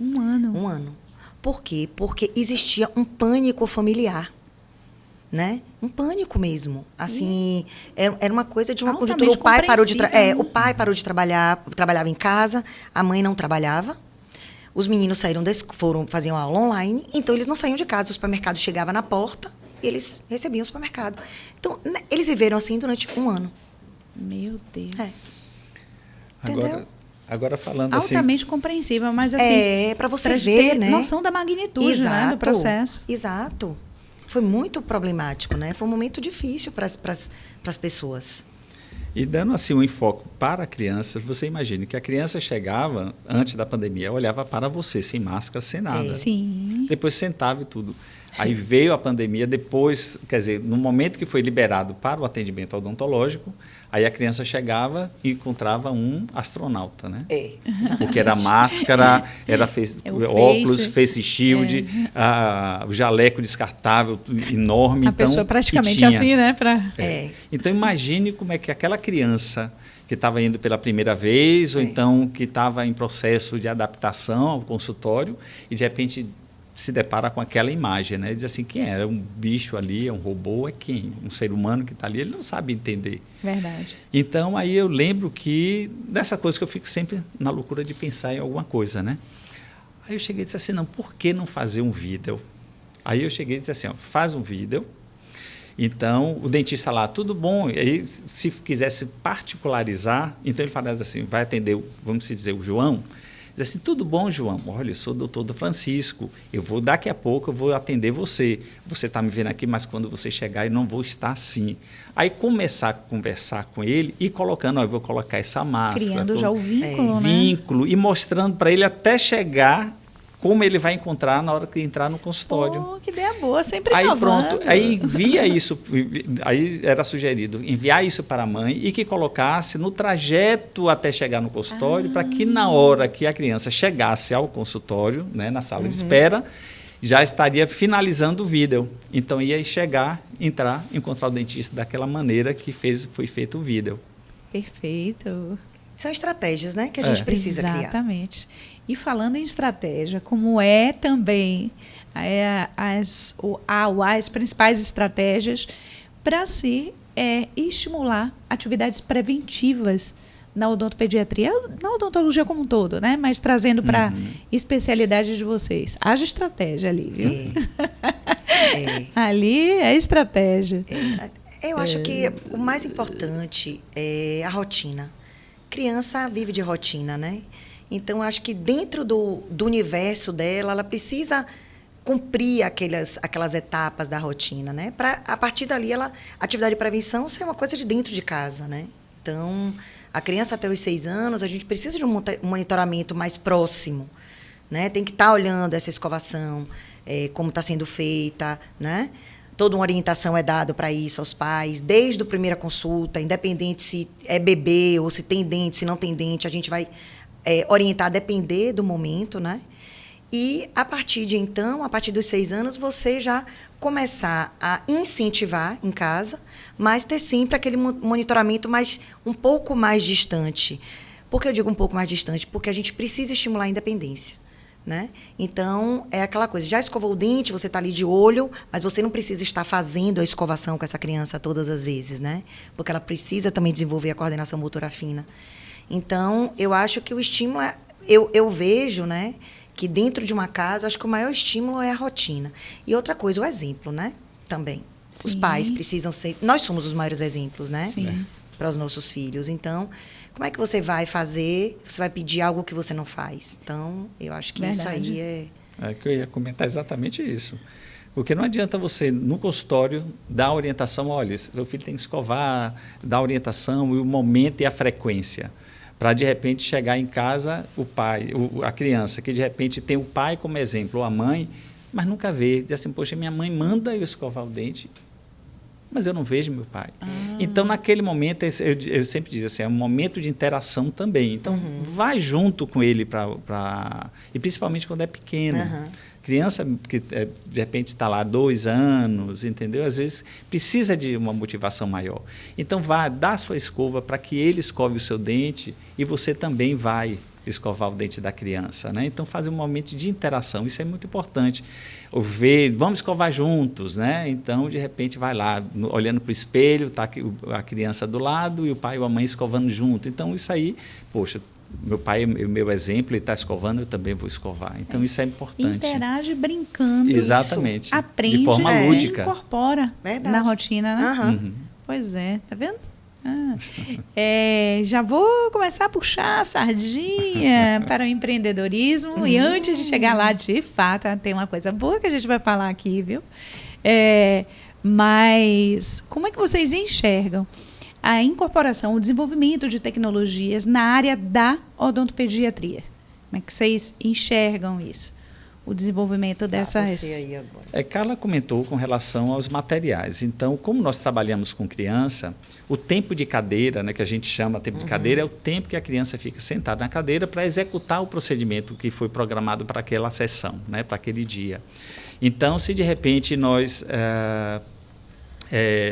1 ano. 1 ano. Por quê? Porque existia um pânico familiar. Né? Um pânico mesmo. Assim, era uma coisa de uma Altamente conjuntura. compreensível. O pai parou de trabalhar, trabalhava em casa, a mãe não trabalhava. Os meninos faziam aula online, então eles não saíam de casa. O supermercado chegava na porta e eles recebiam o supermercado. Então, eles viveram assim durante 1 ano. Meu Deus. Entendeu? Agora falando assim... Altamente compreensível, mas assim... Para você pra ver, ter né? noção da magnitude, né, do processo. Exato. Foi muito problemático, né? Foi um momento difícil para as pessoas. E dando assim um enfoque para a criança, você imagine que a criança chegava, antes da pandemia, olhava para você, sem máscara, sem nada. Sim. Depois sentava e tudo. Aí veio a pandemia, depois, quer dizer, no momento que foi liberado para o atendimento odontológico, aí a criança chegava e encontrava um astronauta, né? Porque era máscara, era óculos, face shield, o jaleco descartável enorme. A pessoa praticamente assim, né? Então, imagine como é que aquela criança que estava indo pela primeira vez, ou então que estava em processo de adaptação ao consultório, e de repente se depara com aquela imagem, né? Diz assim, quem era? Um bicho ali, é um robô, é quem? Um ser humano que está ali, ele não sabe entender. Verdade. Então, aí eu lembro que, dessa coisa que eu fico sempre na loucura de pensar em alguma coisa, né? Aí eu cheguei e disse assim, não, por que não fazer um vídeo? Aí eu cheguei e disse assim, ó, faz um vídeo. Então, o dentista lá, tudo bom. E aí, se quisesse particularizar, então ele falasse assim, vai atender, vamos dizer, o João. Diz assim, tudo bom, João? Olha, eu sou o doutor Francisco, daqui a pouco eu vou atender você. Você está me vendo aqui, mas quando você chegar, eu não vou estar assim. Aí começar a conversar com ele e colocando, eu vou colocar essa máscara. Criando já o vínculo, né? Vínculo, e mostrando para ele até chegar como ele vai encontrar na hora que entrar no consultório. Oh, que ideia boa, sempre aí inovando. Pronto, aí envia isso, aí era sugerido enviar isso para a mãe e que colocasse no trajeto até chegar no consultório, para que na hora que a criança chegasse ao consultório, né, na sala de espera, já estaria finalizando o vídeo. Então ia chegar, entrar, encontrar o dentista daquela maneira que foi feito o vídeo. Perfeito. São estratégias, né, que a gente precisa criar. Exatamente. E falando em estratégia, como é também as principais estratégias para se estimular atividades preventivas na odontopediatria, na odontologia como um todo, né? Mas trazendo para a especialidade de vocês. Haja estratégia ali, viu? Ali é estratégia. Eu acho que o mais importante é a rotina. Criança vive de rotina, né? Então, acho que dentro do universo dela, ela precisa cumprir aquelas etapas da rotina, né? Para, a partir dali, a atividade de prevenção ser uma coisa de dentro de casa, né? Então, a criança até os 6 anos, a gente precisa de um monitoramento mais próximo, né? Tem que estar olhando essa escovação, como está sendo feita, né? Toda uma orientação é dada para isso aos pais, desde a primeira consulta, independente se é bebê ou se tem dente, se não tem dente, a gente vai orientar a depender do momento, né? E, a partir de então, a partir dos 6 anos, você já começar a incentivar em casa, mas ter sempre aquele monitoramento um pouco mais distante. Por que eu digo um pouco mais distante? Porque a gente precisa estimular a independência, né? Então, é aquela coisa, já escovou o dente, você está ali de olho, mas você não precisa estar fazendo a escovação com essa criança todas as vezes, né? Porque ela precisa também desenvolver a coordenação motora fina. Então, eu acho que o estímulo, eu vejo, né, que dentro de uma casa, acho que o maior estímulo é a rotina. E outra coisa, o exemplo, né, também. Sim. Os pais precisam ser, nós somos os maiores exemplos, né, para os nossos filhos. Então, como é que você vai fazer, você vai pedir algo que você não faz? Então, eu acho que isso aí É que eu ia comentar exatamente isso. Porque não adianta você, no consultório, dar orientação, olha, seu filho tem que escovar, dar orientação, e o momento e a frequência. Para, de repente, chegar em casa, o pai, a criança, que de repente tem o pai como exemplo, ou a mãe, mas nunca vê. Diz assim, poxa, minha mãe manda eu escovar o dente, mas eu não vejo meu pai. Então, naquele momento, eu sempre digo assim, é um momento de interação também. Então, vai junto com ele, e principalmente quando é pequeno. Criança que, de repente, está lá 2 anos, entendeu? Às vezes, precisa de uma motivação maior. Então, vá dar sua escova para que ele escove o seu dente e você também vai escovar o dente da criança, né? Então, fazer um momento de interação, isso é muito importante. Vamos escovar juntos, né? Então, de repente, vai lá, olhando para o espelho, está a criança do lado e o pai ou a mãe escovando junto. Então, isso aí, poxa, meu pai, meu exemplo, ele está escovando, eu também vou escovar. Então, isso é importante. Interage brincando. Exatamente. Isso. Aprende, de forma lúdica. Incorpora na rotina, né? Pois é, tá vendo? Já vou começar a puxar a sardinha para o empreendedorismo. E antes de chegar lá, de fato, tem uma coisa boa que a gente vai falar aqui, viu? Mas como é que vocês enxergam a incorporação, o desenvolvimento de tecnologias na área da odontopediatria? Como é que vocês enxergam isso? o desenvolvimento dessas... Você aí agora. Carla comentou com relação aos materiais. Então, como nós trabalhamos com criança, o tempo de cadeira, né, que a gente chama tempo de cadeira, é o tempo que a criança fica sentada na cadeira para executar o procedimento que foi programado para aquela sessão, né, para aquele dia. Então, se de repente nós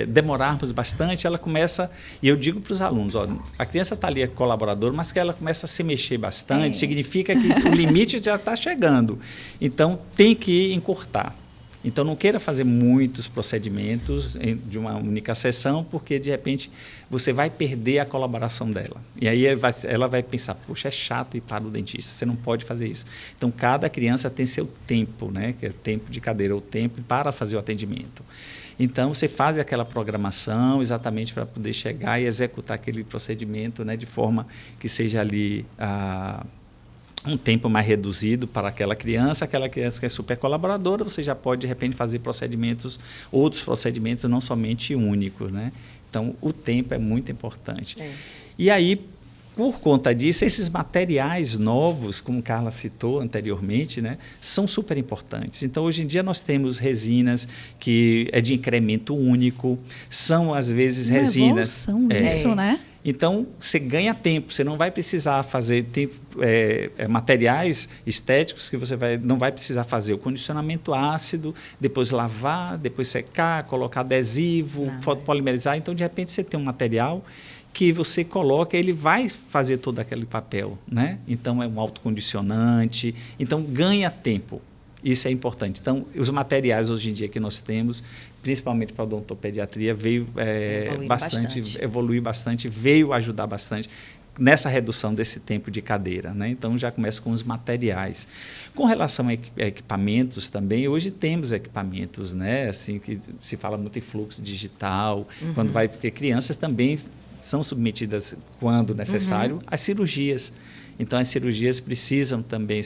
demorarmos bastante, ela começa, e eu digo para os alunos, ó, a criança está ali colaborador, mas que ela começa a se mexer bastante, significa que o limite já está chegando. Então, tem que encurtar. Então, não queira fazer muitos procedimentos de uma única sessão, porque, de repente, você vai perder a colaboração dela. E aí ela vai pensar, poxa, é chato ir para o dentista, você não pode fazer isso. Então, cada criança tem seu tempo, né, que é tempo de cadeira ou tempo para fazer o atendimento. Então, você faz aquela programação exatamente para poder chegar e executar aquele procedimento, né, de forma que seja ali um tempo mais reduzido para aquela criança que é super colaboradora, você já pode, de repente, fazer outros procedimentos, não somente únicos, né? Então, o tempo é muito importante. E aí, por conta disso, esses materiais novos, como Carla citou anteriormente, né, são super importantes. Então, hoje em dia, nós temos resinas que é de incremento único, são, às vezes, resinas... Uma evolução disso, né? Então, você ganha tempo, você não vai precisar fazer materiais estéticos que você não vai precisar fazer o condicionamento ácido, depois lavar, depois secar, colocar adesivo, fotopolimerizar. Então, de repente, você tem um material que você coloca, ele vai fazer todo aquele papel, né? Então, é um autocondicionante, então ganha tempo. Isso é importante. Então, os materiais hoje em dia que nós temos, principalmente para a odontopediatria, veio evoluir bastante, veio ajudar bastante nessa redução desse tempo de cadeira, né? Então, já começa com os materiais. Com relação a equipamentos também, hoje temos equipamentos, né? Assim, que se fala muito em fluxo digital, porque crianças também são submetidas, quando necessário, às cirurgias. Então, as cirurgias precisam também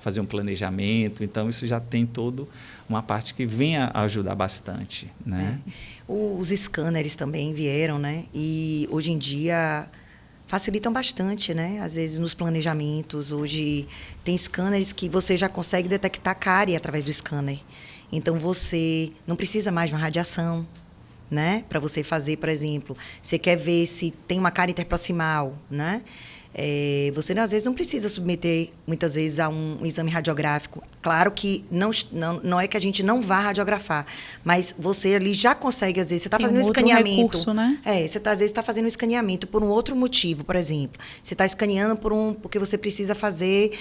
fazer um planejamento. Então, isso já tem toda uma parte que vem a ajudar bastante, né? Os scanners também vieram, né? E, hoje em dia, facilitam bastante, né? Às vezes, nos planejamentos. Hoje, tem scanners que você já consegue detectar cárie através do scanner. Então, você não precisa mais de uma radiação, né? Para você fazer, por exemplo, você quer ver se tem uma cárie interproximal, né? Você, às vezes, não precisa submeter, muitas vezes, a um exame radiográfico. Claro que não é que a gente não vá radiografar, mas você ali já consegue, às vezes, você está fazendo um escaneamento. Recurso, né? Você às vezes está fazendo um escaneamento por um outro motivo, por exemplo. Você está escaneando porque você precisa fazer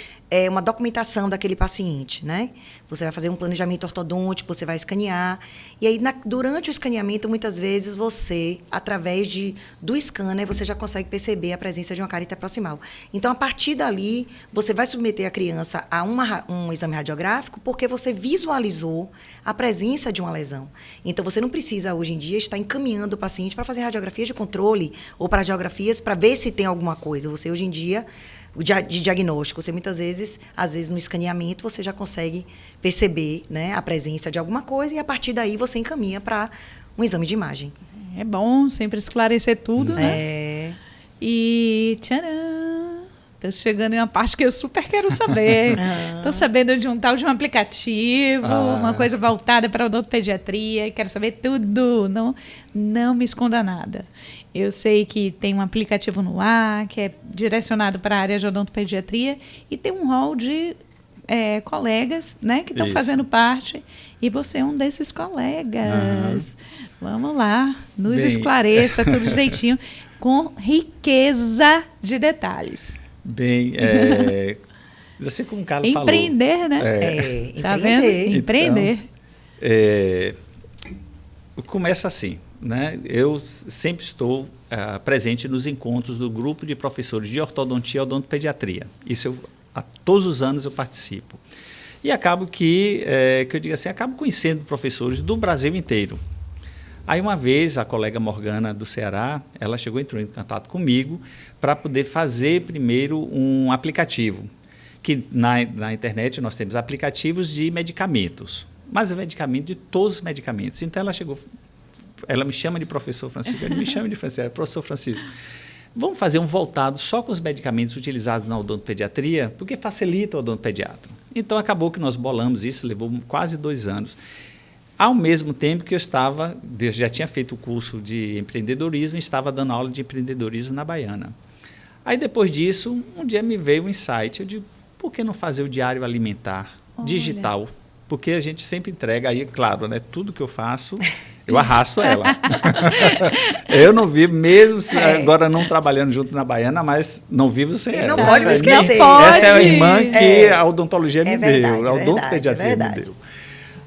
uma documentação daquele paciente, né? Você vai fazer um planejamento ortodôntico, você vai escanear. E aí, durante o escaneamento, muitas vezes, você, através do scanner, você já consegue perceber a presença de uma cárie interproximal. Então, a partir dali, você vai submeter a criança a um exame radiográfico porque você visualizou a presença de uma lesão. Então, você não precisa, hoje em dia, estar encaminhando o paciente para fazer radiografias de controle ou para radiografias para ver se tem alguma coisa. Você, hoje em dia, de diagnóstico, você muitas vezes, às vezes, no escaneamento, você já consegue perceber, né, a presença de alguma coisa e, a partir daí, você encaminha para um exame de imagem. É bom sempre esclarecer tudo, né? E, tcharam, estou chegando em uma parte que eu super quero saber. Estou sabendo de um tal de um aplicativo, uma coisa voltada para a odontopediatria, quero saber tudo, não me esconda nada. Eu sei que tem um aplicativo no ar, que é direcionado para a área de odontopediatria, e tem um hall de colegas, né, que estão fazendo parte, e você é um desses colegas. Vamos lá, nos esclareça tudo direitinho, com riqueza de detalhes. Bem, assim como o Carlos falou... Empreender, né? Tá vendo? Empreender. Começa assim, né? Eu sempre estou presente nos encontros do grupo de professores de ortodontia e odontopediatria. Isso todos os anos eu participo. E acabo que eu digo assim, acabo conhecendo professores do Brasil inteiro. Aí, uma vez, a colega Morgana, do Ceará, ela entrou em contato comigo para poder fazer primeiro um aplicativo. Que na internet nós temos aplicativos de medicamentos, mas é medicamento de todos os medicamentos. Então, ela me chama de professor Francisco, ele me chama de professor Francisco. Vamos fazer um voltado só com os medicamentos utilizados na odontopediatria, porque facilita o odontopediatra. Então, acabou que nós bolamos isso, levou quase 2 anos. Ao mesmo tempo que eu já tinha feito o curso de empreendedorismo e estava dando aula de empreendedorismo na Baiana. Aí, depois disso, um dia me veio um insight, eu digo, por que não fazer o diário alimentar digital? Porque a gente sempre entrega aí, claro, né, tudo que eu faço, eu arrasto ela. Eu não vivo, mesmo agora não trabalhando junto na Baiana, mas não vivo sem ela. Não pode me esquecer. Essa é a irmã que a odontologia me deu, a odontopediatria me deu.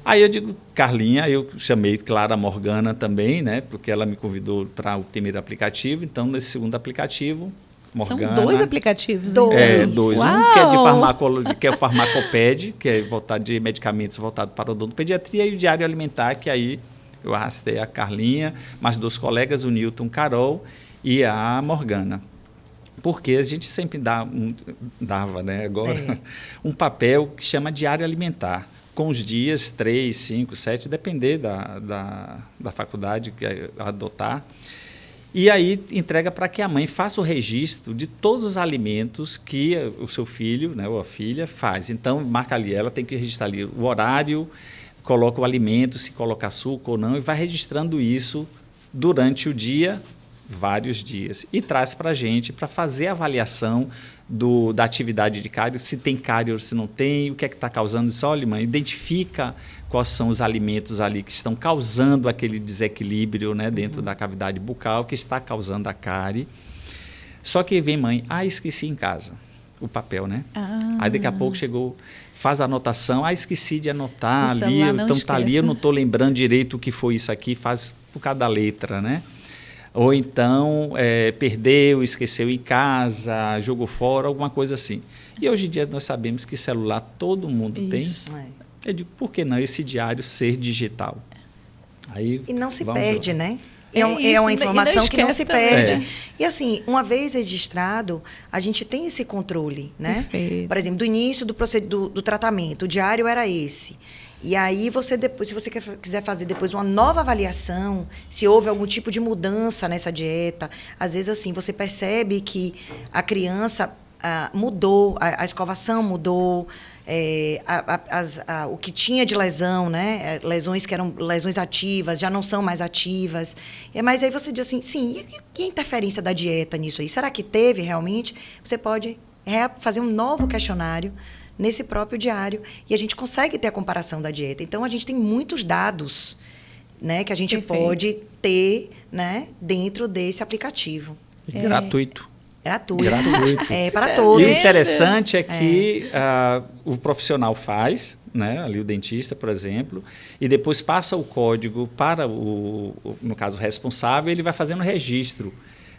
Aí eu digo, Carlinha, eu chamei, claro, a Morgana também, né, porque ela me convidou para o primeiro aplicativo, então nesse segundo aplicativo, Morgana. São 2 aplicativos. 2. Uau. Um que é de farmacologia, que é o Farmacoped, que é voltado de medicamentos voltado para a odontopediatria, e o Diário Alimentar, que aí eu arrastei a Carlinha, mais 2 colegas, o Newton, Carol e a Morgana. Porque a gente sempre dava, né, agora, um papel que chama Diário Alimentar, com os dias 3, 5, 7, depender da faculdade que adotar. E aí entrega para que a mãe faça o registro de todos os alimentos que o seu filho, né, ou a filha faz. Então, marca ali, ela tem que registrar ali o horário, coloca o alimento, se coloca açúcar ou não, e vai registrando isso durante o dia, vários dias. E traz para a gente para fazer a avaliação da atividade de cárie, se tem cárie ou se não tem, o que é que está causando isso. Olha, mãe, identifica quais são os alimentos ali que estão causando aquele desequilíbrio, né, dentro da cavidade bucal, que está causando a cárie. Só que vem mãe, esqueci em casa o papel, né? Aí daqui a pouco chegou, faz a anotação, esqueci de anotar ali, então está ali, eu não estou lembrando direito o que foi isso aqui, faz por causa da letra, né? Ou então perdeu, esqueceu em casa, jogou fora, alguma coisa assim. E hoje em dia nós sabemos que celular todo mundo tem. Eu digo, por que não esse diário ser digital? Aí, e não se perde, né? É isso, uma informação que não se perde. também. E assim, uma vez registrado, a gente tem esse controle, né? Perfeito. Por exemplo, do início do tratamento, o diário era esse. E aí, você depois, se você quiser fazer depois uma nova avaliação, se houve algum tipo de mudança nessa dieta, às vezes assim, você percebe que a criança mudou, a escovação mudou, o que tinha de lesão, né? Lesões que eram lesões ativas, já não são mais ativas. Mas aí você diz assim, sim, e a interferência da dieta nisso aí? Será que teve realmente? Você pode fazer um novo questionário nesse próprio diário, e a gente consegue ter a comparação da dieta. Então, a gente tem muitos dados, né, que a gente pode ter, né, dentro desse aplicativo. Gratuito. Gratuito. Para todos. E o interessante é que o profissional faz, né, ali o dentista, por exemplo, e depois passa o código para no caso, o responsável, ele vai fazendo o registro.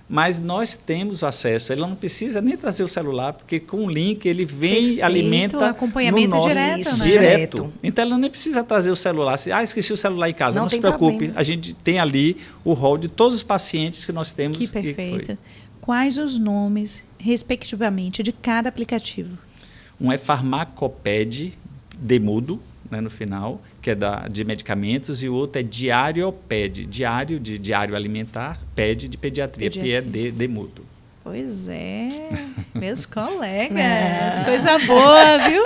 Mas nós temos acesso, ele não precisa nem trazer o celular, porque com o link ele vem, alimenta acompanhamento no nosso direto, né? direto. Então ele não precisa trazer o celular. Esqueci o celular em casa, não se preocupe. Problema. A gente tem ali o rol de todos os pacientes que nós temos. Que perfeito. Quais os nomes, respectivamente, de cada aplicativo? Um é Farmacoped, demudo, né, no final, que é de medicamentos, e o outro é Diarioped, diário de diário alimentar, PED de pediatria, demudo. Pois é, meus colegas, coisa boa, viu?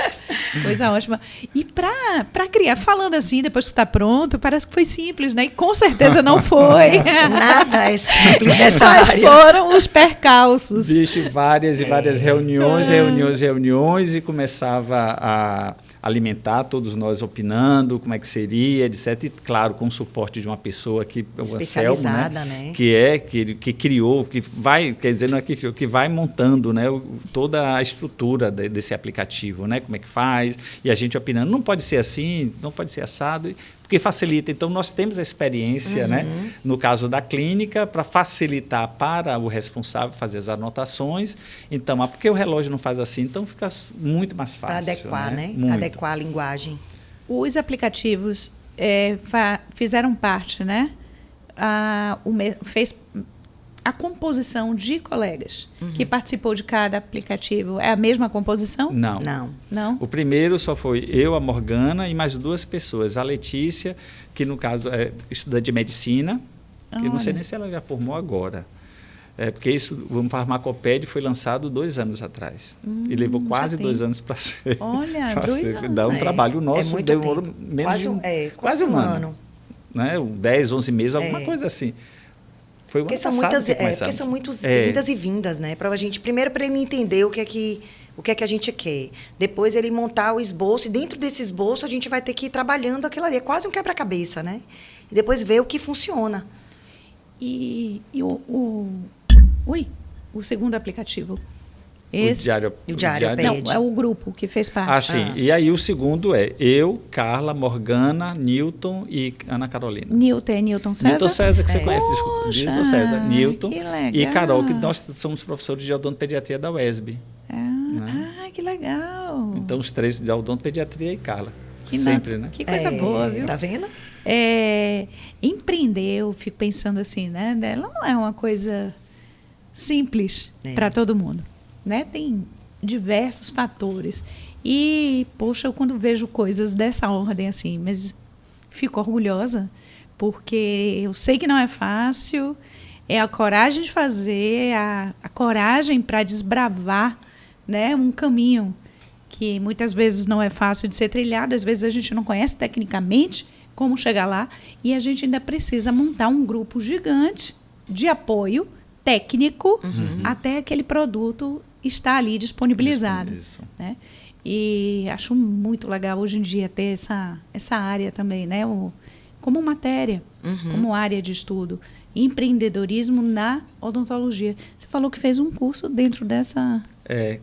Coisa ótima. E para criar, falando assim, depois que está pronto, parece que foi simples, né? E com certeza não foi. Nada é simples nessa Mas área. foram os percalços. Existe várias e várias reuniões, e começava a alimentar, todos nós opinando como é que seria, etc. E, claro, com o suporte de uma pessoa que o especializada, Anselmo, né? Que criou, que vai, quer dizer, não é que criou, que vai montando, né, toda a estrutura desse aplicativo, né, como é que faz, e a gente opinando, não pode ser assim, não pode ser assado, porque facilita. Então, nós temos a experiência, né, no caso da clínica, para facilitar para o responsável fazer as anotações. Então, porque o relógio não faz assim, então fica muito mais fácil. Para adequar, né? Muito. Adequar a linguagem. Os aplicativos fizeram parte, né? Fez a composição de colegas que participou de cada aplicativo. É a mesma composição? Não. Não? O primeiro só foi eu, a Morgana, e mais 2 pessoas. A Letícia, que no caso é estudante de medicina, que não sei nem se ela já formou agora. Porque o Farmacopédia foi lançado 2 anos atrás. E levou quase 2 anos para ser. Olha, 2 anos. Dá um trabalho nosso, demorou menos quase um ano. Né? 10, 11 meses, alguma coisa assim. Foi porque são muitas idas e vindas, né? Primeiro para ele entender o que é que a gente quer. Depois ele montar o esboço, e dentro desse esboço a gente vai ter que ir trabalhando aquilo ali. É quase um quebra-cabeça, né? E depois ver o que funciona. E o segundo aplicativo? Esse, o Diário Não, é o grupo que fez parte. Sim. E aí o segundo é eu, Carla, Morgana, Newton e Ana Carolina. Newton é Newton César? Newton César, que você conhece, desculpa. Newton César, Newton e Carol, que nós somos professores de odontopediatria da UESB. Né? Que legal. Então, os 3 de odontopediatria e Carla. Sempre, né? Que coisa boa, viu? Tá vendo? Empreender, eu fico pensando assim, né? Ela não é uma coisa simples para todo mundo. Né? Tem diversos fatores. E, poxa, eu quando vejo coisas dessa ordem assim, mas fico orgulhosa, porque eu sei que não é fácil, é a coragem de fazer, a coragem para desbravar, né, um caminho que muitas vezes não é fácil de ser trilhado, às vezes a gente não conhece tecnicamente como chegar lá, e a gente ainda precisa montar um grupo gigante de apoio técnico até aquele produto está ali disponibilizado. Né? E acho muito legal hoje em dia ter essa área também, né? Como matéria, como área de estudo. Empreendedorismo na odontologia. Você falou que fez um curso dentro dessa...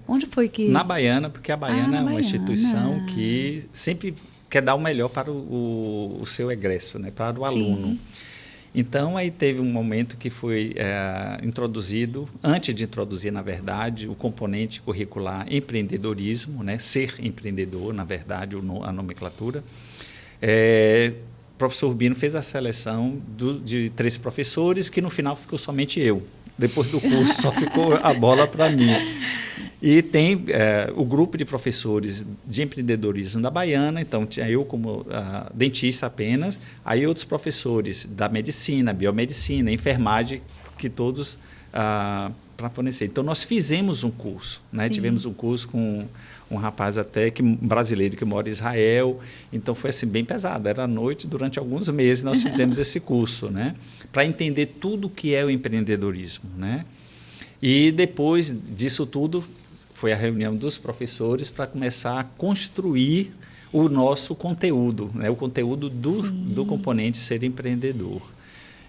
Onde foi que... Na Baiana, porque a Baiana é uma instituição que sempre quer dar o melhor para o seu egresso, né? Para o aluno. Então, aí teve um momento que foi introduzido, antes de introduzir, na verdade, o componente curricular empreendedorismo, né? Ser empreendedor, na verdade, a nomenclatura. O professor Urbino fez a seleção de 3 professores, que no final ficou somente eu. Depois do curso, só ficou a bola para mim. E tem o grupo de professores de empreendedorismo da Baiana, então tinha eu como dentista apenas, aí outros professores da medicina, biomedicina, enfermagem, que todos para fornecer. Então, nós fizemos um curso, né? Tivemos um curso com um rapaz até brasileiro que mora em Israel, então foi assim, bem pesado, era à noite, durante alguns meses nós fizemos esse curso, né? Para entender tudo o que é o empreendedorismo, né? E depois disso tudo, foi a reunião dos professores para começar a construir o nosso conteúdo, né? O conteúdo do componente ser empreendedor.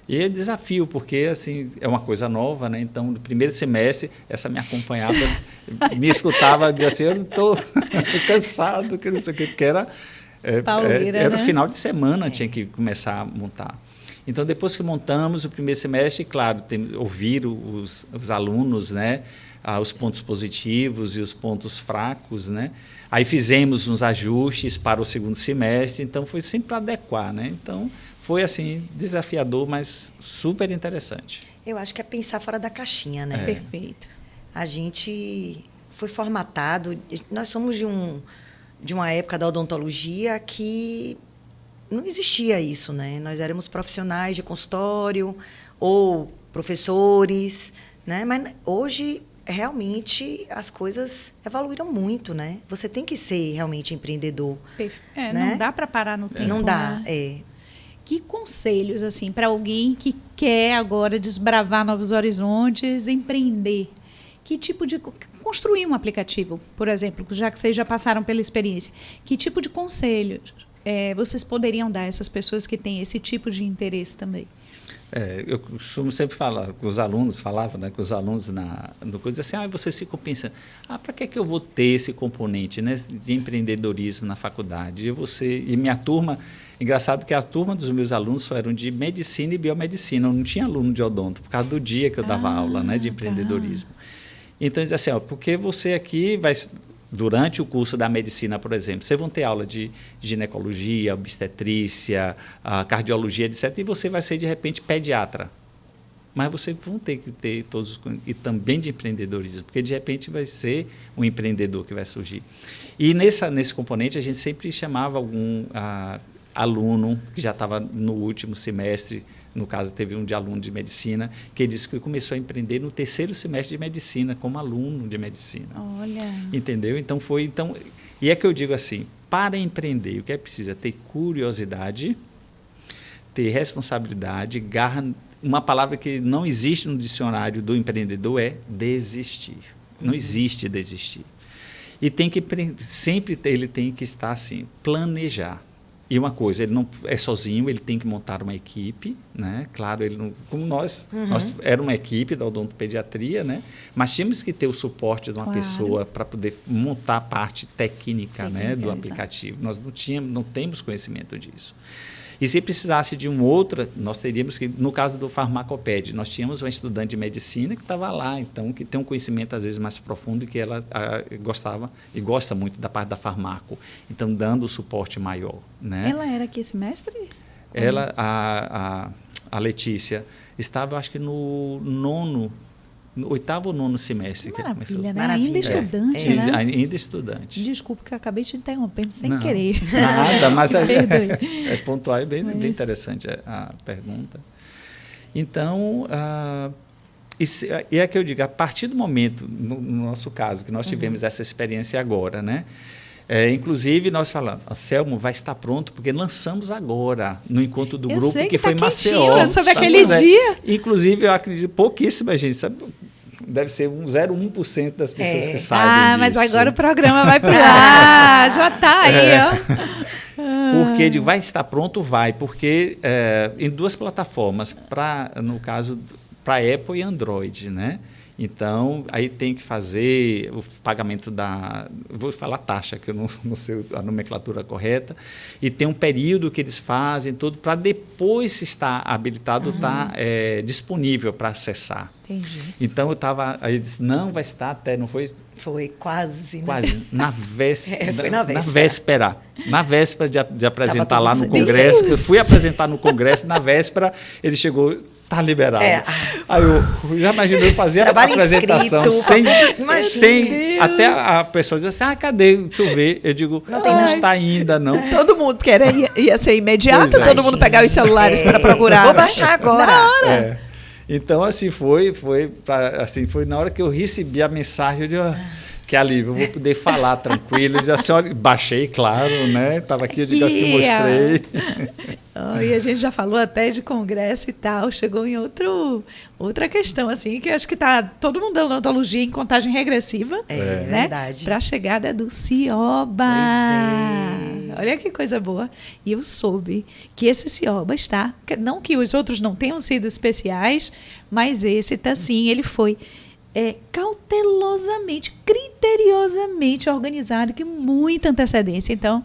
E é desafio, porque assim, é uma coisa nova, né? Então, no primeiro semestre, essa me acompanhava, me escutava, dizia assim, eu estou cansado, que não sei o que, porque era né? o final de semana, tinha que começar a montar. Então, depois que montamos o primeiro semestre, claro, ouvir os alunos, né? Os pontos positivos e os pontos fracos, né? Aí fizemos uns ajustes para o segundo semestre, então foi sempre para adequar, né? Então, foi assim, desafiador, mas super interessante. Eu acho que é pensar fora da caixinha, né? Perfeito. A gente foi formatado, nós somos de uma época da odontologia que não existia isso, né? Nós éramos profissionais de consultório ou professores, né? Mas hoje, realmente, as coisas evoluíram muito, né? Você tem que ser realmente empreendedor. Né? Não dá para parar no tempo. Não dá, né? Que conselhos, assim, para alguém que quer agora desbravar novos horizontes, empreender? Que tipo de... Construir um aplicativo, por exemplo, já que vocês já passaram pela experiência. Que tipo de conselhos vocês poderiam dar a essas pessoas que têm esse tipo de interesse também? Eu costumo sempre falar com os alunos, né, com os alunos no coisa assim, vocês ficam pensando, para que eu vou ter esse componente, né, de empreendedorismo na faculdade? E minha turma, engraçado que a turma dos meus alunos só eram de medicina e biomedicina, eu não tinha aluno de odonto, por causa do dia que eu dava aula, né, de empreendedorismo. Então, eles dizem assim, porque você aqui vai... Durante o curso da medicina, por exemplo, vocês vão ter aula de ginecologia, obstetrícia, cardiologia, etc. E você vai ser, de repente, pediatra. Mas vocês vão ter que ter todos... E também de empreendedorismo, porque, de repente, vai ser um empreendedor que vai surgir. E nesse componente, a gente sempre chamava algum aluno que já estava no último semestre No caso, teve um de aluno de medicina que disse que começou a empreender no 3º semestre de medicina, como aluno de medicina. Olha. Entendeu? Então, e é que eu digo assim, para empreender, o que é preciso é ter curiosidade, ter responsabilidade, garra. Uma palavra que não existe no dicionário do empreendedor é desistir. Não existe desistir. E sempre ele tem que estar assim, planejar. E uma coisa, ele não é sozinho, ele tem que montar uma equipe, né? Claro, ele não, como nós era uma equipe da odontopediatria, né? Mas tínhamos que ter o suporte de uma pessoa para poder montar a parte técnica, né, do aplicativo. Nós não temos conhecimento disso. E se precisasse de outra, nós teríamos que, no caso do Farmacoped, nós tínhamos uma estudante de medicina que estava lá, então, que tem um conhecimento, às vezes, mais profundo e que ela gostava e gosta muito da parte da farmaco. Então, dando o suporte maior. Né? Ela era que semestre? Ela, a Letícia, estava, acho que no 8º ou 9º semestre. Maravilha, né? Maravilha. Ainda estudante, né? Ainda estudante. Desculpa que eu acabei te interrompendo sem Não, querer. Nada, mas Perdoe. é pontual e bem interessante a pergunta. Então, e é que eu digo, a partir do momento, no nosso caso, que nós tivemos essa experiência agora, né? Inclusive, nós falamos, a Selmo vai estar pronto, porque lançamos agora, no encontro do grupo, que foi em Maceió. Eu soube aquele dia. Inclusive, eu acredito, pouquíssima gente sabe. Deve ser 0,1% das pessoas que sabem disso. Mas agora o programa vai para lá. Já está aí, ó. Porque vai estar pronto, porque em 2 plataformas, no caso, para Apple e Android, né? Então, aí tem que fazer o pagamento vou falar taxa, que eu não sei a nomenclatura correta, e tem um período que eles fazem, tudo, para depois, se está habilitado, estar disponível para acessar. Entendi. Então, aí disse, não, vai estar até, não foi? Foi quase, né? Quase, na véspera. Foi na véspera. Na véspera de apresentar lá no Congresso, que eu fui apresentar no Congresso, na véspera ele chegou, está liberado. Aí eu já imaginei fazer a apresentação sem até a pessoa dizer assim, cadê? Deixa eu ver. Eu digo, não está ainda, não. Todo mundo, porque ia ser imediato, Pois é. todo mundo pegar os celulares para procurar. Vou baixar agora. Na hora. Então, assim, foi na hora que eu recebi a mensagem, eu digo, que alívio, eu vou poder falar tranquilo. Eu disse assim, olha, baixei, claro, né? Estava aqui, eu digo assim, mostrei. E a gente já falou até de congresso e tal, chegou em outra questão, assim, que eu acho que está todo mundo da odontologia em contagem regressiva, né? Verdade. Para a chegada do CIOBA. Pois é. Olha que coisa boa. E eu soube que esse CIOBA está, não que os outros não tenham sido especiais, mas esse está sim, ele foi cautelosamente, criteriosamente organizado, com muita antecedência. Então,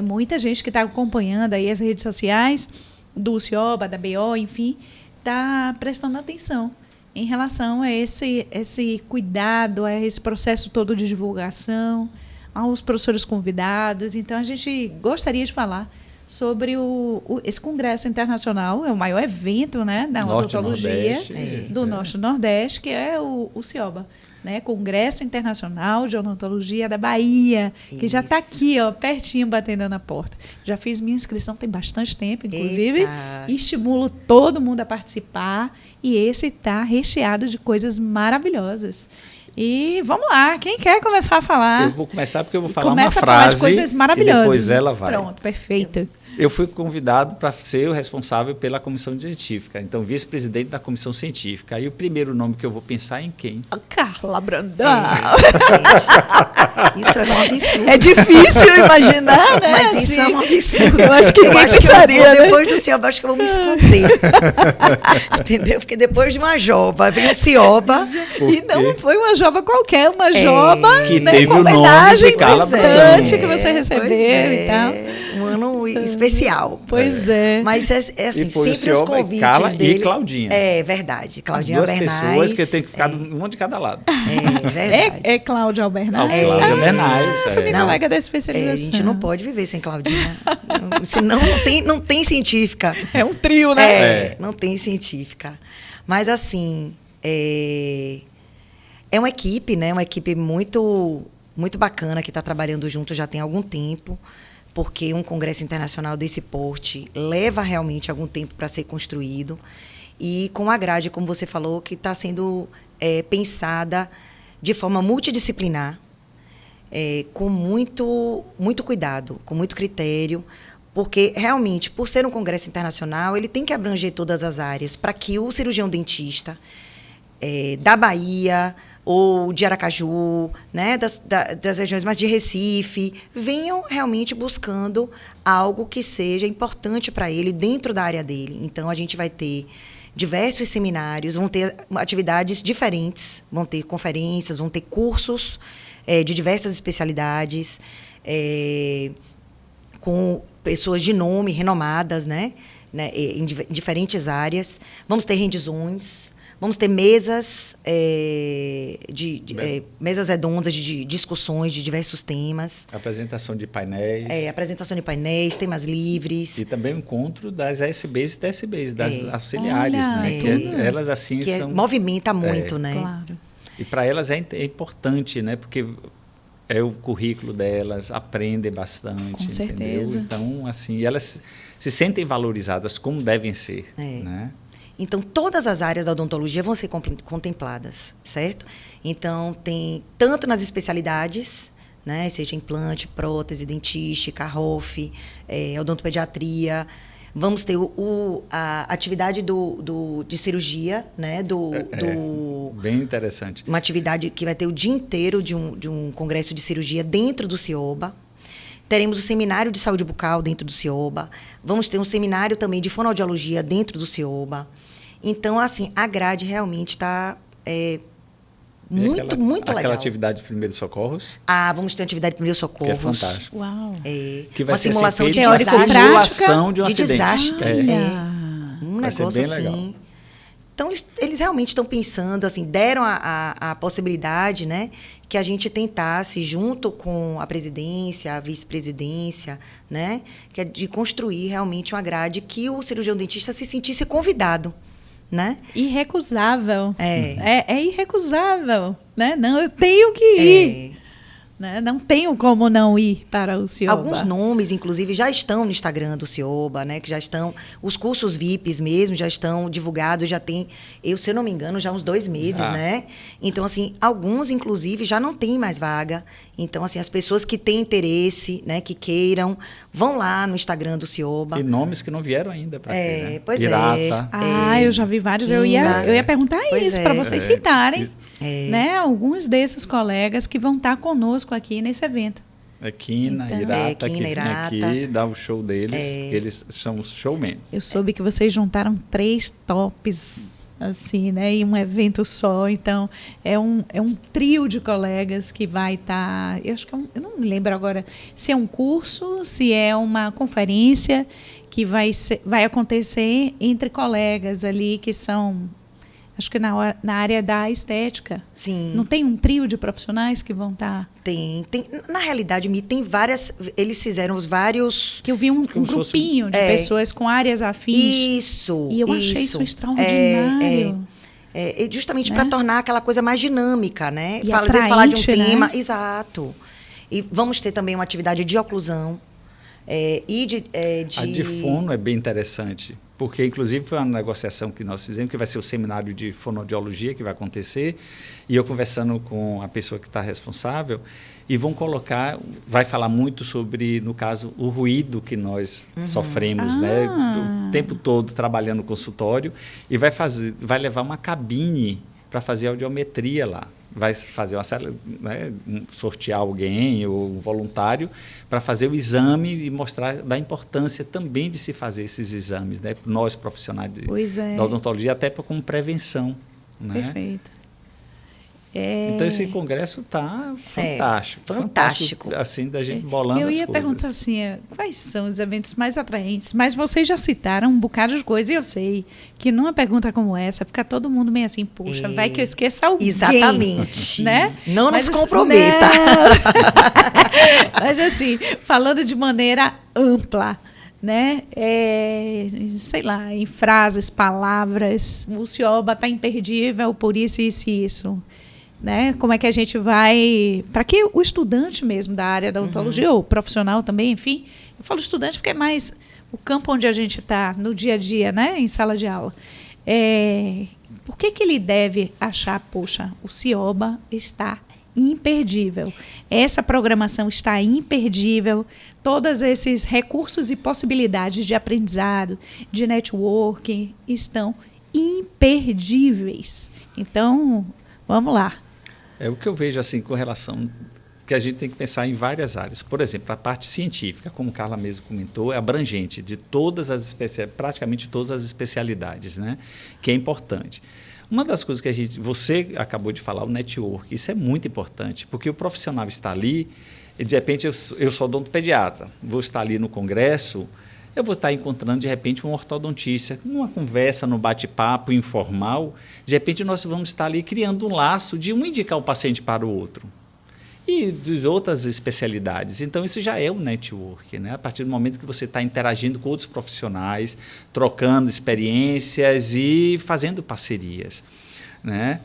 muita gente que está acompanhando aí as redes sociais do CIOBA, da BO, enfim, está prestando atenção em relação a esse cuidado, a esse processo todo de divulgação, aos professores convidados. Então, a gente gostaria de falar sobre esse congresso internacional, é o maior evento, né, da odontologia do Norte e Nordeste, que é o CIOBA, né, Congresso Internacional de Odontologia da Bahia, que já está aqui, ó, pertinho, batendo na porta. Já fiz minha inscrição tem bastante tempo, inclusive, e estimulo todo mundo a participar, e esse está recheado de coisas maravilhosas. E vamos lá, quem quer começar a falar? Eu vou começar porque eu vou falar uma Começa a falar frase de coisas maravilhosas. e depois ela vai. Pronto, perfeito. Eu fui convidado para ser o responsável pela comissão científica, então vice-presidente da comissão científica. Aí o primeiro nome que eu vou pensar é em quem? A Carla Brandão. Isso é um absurdo. É difícil imaginar, né? Mas isso é um absurdo. Eu acho que ninguém pensaria, né? Depois do CIOBA, acho que eu vou me esconder. Entendeu? Porque depois de uma joba, vem o CIOBA. E não foi uma joba qualquer, uma joba que né, teve com o nome homenagem de Carla importante Brandão. que você recebeu e tal. Um ano especial. Pois é. Mas é assim, E foi sempre o os CIOBA, convites Carla dele. e Claudinha. É verdade. Claudinha Duas Albernaz. pessoas que tem que ficar um de cada lado. É verdade. É Cláudia Albernaz? Cláudia Albernaz. Foi minha Não, colega da a especialização. gente não pode viver sem Claudinha. Senão não tem científica. É um trio, né? Não tem científica. Mas, assim, é uma equipe, né? Uma equipe muito, muito bacana que está trabalhando junto já tem algum tempo. porque um congresso internacional desse porte leva realmente algum tempo para ser construído, e com a grade, como você falou, que está sendo pensada de forma multidisciplinar, com muito cuidado, com muito critério, porque realmente, por ser um congresso internacional, ele tem que abranger todas as áreas para que o cirurgião dentista da Bahia ou de Aracaju, né, das regiões mais de Recife, venham realmente buscando algo que seja importante para ele dentro da área dele. Então, a gente vai ter diversos seminários, vão ter atividades diferentes, vão ter conferências, vão ter cursos de diversas especialidades, com pessoas de nome, renomadas, né, em diferentes áreas. Vamos ter hands-ons, vamos ter mesas, mesas redondas de discussões de diversos temas. Apresentação de painéis. Apresentação de painéis, temas livres. E também o encontro das ASBs e TSBs, das auxiliares, né? Que elas assim que são... movimenta muito, né? Claro. E para elas é importante, né? Porque é o currículo delas, aprendem bastante, Com certeza. entendeu? Então, assim, elas se sentem valorizadas como devem ser, né? Então, todas as áreas da odontologia vão ser contempladas, certo? Então, tem tanto nas especialidades, né, seja implante, prótese, dentística, ROF, odontopediatria. Vamos ter a atividade de cirurgia, né, bem interessante. Uma atividade que vai ter o dia inteiro de um congresso de cirurgia dentro do CIOBA. Teremos o seminário de saúde bucal dentro do CIOBA. Vamos ter um seminário também de fonoaudiologia dentro do CIOBA. Então, assim, a grade realmente está muito legal. Aquela atividade de primeiros socorros. Vamos ter uma atividade de primeiros socorros. Que é fantástico. Uau. Que vai uma ser simulação assim, de simulação de um acidente. Desastre. Um vai ser negócio bem assim. legal. Então, eles realmente estão pensando, assim, deram a possibilidade, né, que a gente tentasse, junto com a presidência, a vice-presidência, né, que é de construir realmente uma grade que o cirurgião dentista se sentisse convidado, né? Irrecusável. É irrecusável, né? Não, eu tenho que ir. Né? Não tenho como não ir para o CIOBA. Alguns nomes, inclusive, já estão no Instagram do CIOBA, né? Que já estão... Os cursos VIPs mesmo já estão divulgados, já tem, se eu não me engano, já uns 2 meses, né? Então, assim, alguns, inclusive, já não tem mais vaga. Então, assim, as pessoas que têm interesse, né? Que queiram, vão lá no Instagram do CIOBA. E nomes que não vieram ainda para aqui, né? Pois Irata. Eu já vi vários. Eu ia perguntar isso para vocês citarem. Né, alguns desses colegas que vão estar conosco aqui nesse evento. Kina, então, Irata, Kina, que vem aqui dar o show deles, eles são os showmans. Eu soube que vocês juntaram 3 tops, assim, né, em um evento só. Então, é um trio de colegas que vai estar... eu acho que eu não me lembro agora se é um curso, se é uma conferência que vai acontecer entre colegas ali que são... Acho que na área da estética. Sim. Não tem um trio de profissionais que vão estar? Tem. Na realidade, tem várias... Eles fizeram os vários... Que eu vi um grupinho de pessoas com áreas afins. Isso. E eu achei isso extraordinário. Justamente para tornar aquela coisa mais dinâmica, né? E Às vezes falar de um atraente, tema... né? Exato. E vamos ter também uma atividade de oclusão. A de fono é bem interessante, porque, inclusive, foi uma negociação que nós fizemos, que vai ser o seminário de fonoaudiologia que vai acontecer, e eu conversando com a pessoa que está responsável, e vai falar muito sobre, no caso, o ruído que nós sofremos, né, o tempo todo trabalhando no consultório, e vai levar uma cabine para fazer audiometria lá. Vai fazer sortear alguém ou um voluntário para fazer o exame e mostrar da importância também de se fazer esses exames, né? Nós profissionais da odontologia, até como prevenção, né? Perfeito. Então esse congresso está fantástico, assim, da gente bolando as coisas. Eu ia perguntar assim, quais são os eventos mais atraentes, mas vocês já citaram um bocado de coisa, e eu sei que numa pergunta como essa, fica todo mundo meio assim, puxa, vai que eu esqueça alguém. Exatamente. Né? Não nos comprometa. Mas assim, falando de maneira ampla, né? Sei lá, em frases, palavras, o CIOBA está imperdível por isso e isso. né? Como é que a gente vai... Para que o estudante mesmo da área da odontologia, ou profissional também, enfim. Eu falo estudante porque é mais o campo onde a gente está no dia a dia, né? Em sala de aula. Por que ele deve achar, poxa, o CIOBA está imperdível. Essa programação está imperdível. Todos esses recursos e possibilidades de aprendizado, de networking, estão imperdíveis. Então, vamos lá. O que eu vejo assim com relação que a gente tem que pensar em várias áreas. Por exemplo, a parte científica, como Carla mesmo comentou, é abrangente de todas as praticamente todas as especialidades, né? Que é importante. Uma das coisas que você acabou de falar, o network, isso é muito importante, porque o profissional está ali, e de repente eu sou odontopediatra, vou estar ali no congresso, eu vou estar encontrando, de repente, um ortodontista, numa conversa, num bate-papo informal, de repente nós vamos estar ali criando um laço de um indicar o paciente para o outro. E de outras especialidades. Então, isso já é um network, né? A partir do momento que você está interagindo com outros profissionais, trocando experiências e fazendo parcerias, né?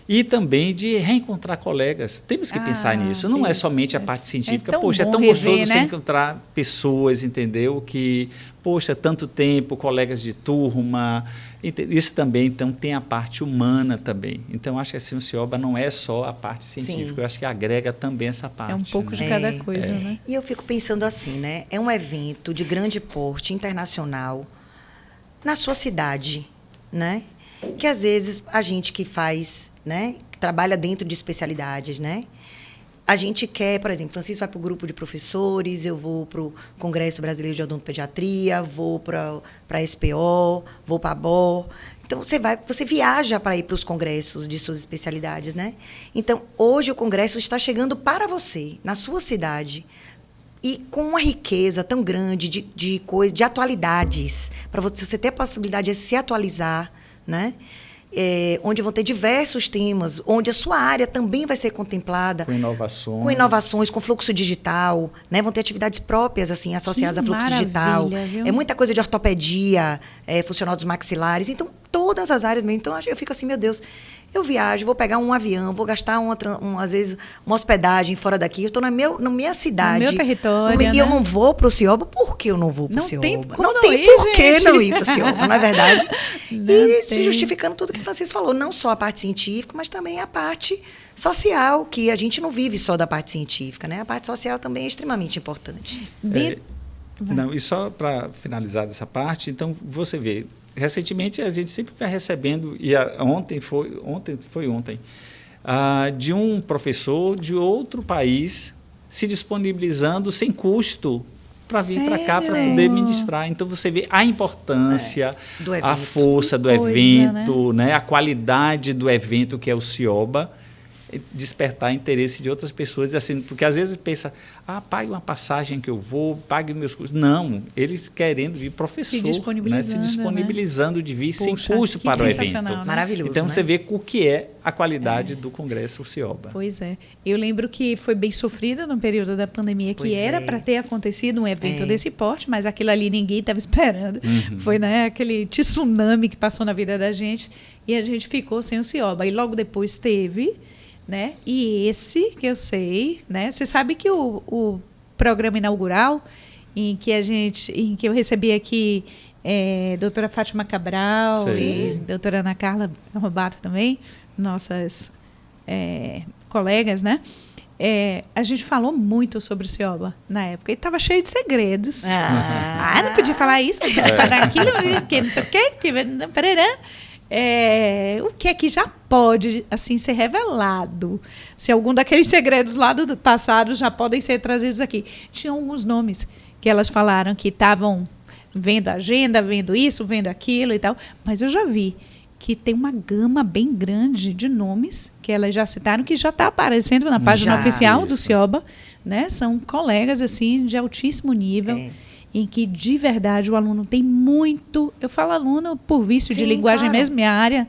E também de reencontrar colegas. Temos que pensar nisso. Não é somente a parte científica. Poxa, é tão gostoso você encontrar pessoas, entendeu? Que, poxa, tanto tempo, colegas de turma. Isso também, então, tem a parte humana também. Então, acho que assim, o CIOBA não é só a parte científica. Sim. Eu acho que agrega também essa parte. É um pouco de cada coisa, né? E eu fico pensando assim, né? É um evento de grande porte internacional na sua cidade, né? Que às vezes a gente que faz, né, que trabalha dentro de especialidades, né, a gente quer, por exemplo, Francisco vai para o grupo de professores, eu vou para o Congresso Brasileiro de Odontopediatria, vou para a SPO, vou para a ABO. Então, você viaja para ir para os congressos de suas especialidades, né? Então, hoje o congresso está chegando para você, na sua cidade, e com uma riqueza tão grande de atualidades, para você ter a possibilidade de se atualizar, né? Onde vão ter diversos temas, onde a sua área também vai ser contemplada. Com inovações, com fluxo digital, né? Vão ter atividades próprias assim associadas a fluxo digital. Viu? Muita coisa de ortopedia, funcional dos maxilares. Então, todas as áreas mesmo. Então, eu fico assim, meu Deus, eu viajo, vou pegar um avião, vou gastar, às vezes, uma hospedagem fora daqui. Eu estou na minha cidade. No meu território, e eu não vou para o CIOBA. Por que eu não vou para o CIOBA? Não tem por que não ir para o CIOBA, não é verdade? E justificando tudo que o Francisco falou, não só a parte científica, mas também a parte social, que a gente não vive só da parte científica, né? A parte social também é extremamente importante. E só para finalizar dessa parte, então, você vê, recentemente a gente sempre vai recebendo, e ontem, de um professor de outro país se disponibilizando sem custo para vir para cá para poder ministrar. Então, você vê a importância, a força do evento, né? A qualidade do evento que é o CIOBA, despertar interesse de outras pessoas, assim, porque às vezes pensa, pague uma passagem que eu vou, pague meus custos. Não, eles querendo vir professor, se disponibilizando, de vir sem custo para o evento. Né? Maravilhoso. Então, você vê o que é a qualidade do Congresso CIOBA. Pois é. Eu lembro que foi bem sofrido no período da pandemia, que era para ter acontecido um evento desse porte, mas aquilo ali ninguém estava esperando. Foi, né, aquele tsunami que passou na vida da gente e a gente ficou sem o CIOBA. E logo depois teve... Né? E esse que eu sei, né? Você sabe que o programa inaugural em que eu recebi aqui doutora Fátima Cabral e doutora Ana Carla Robato também, nossas colegas, né? A gente falou muito sobre o CIOBA na época e estava cheio de segredos. Não podia falar isso, não podia falar aquilo, que não sei o quê, o que é que já pode assim ser revelado? Se algum daqueles segredos lá do passado já podem ser trazidos aqui. Tinham alguns nomes que elas falaram que estavam vendo a agenda, vendo isso, vendo aquilo e tal, mas eu já vi que tem uma gama bem grande de nomes que elas já citaram, que já está aparecendo na página oficial do CIOBA, né? São colegas assim de altíssimo nível. Em que, de verdade, o aluno tem muito... Eu falo aluno por vício de linguagem mesmo, minha área.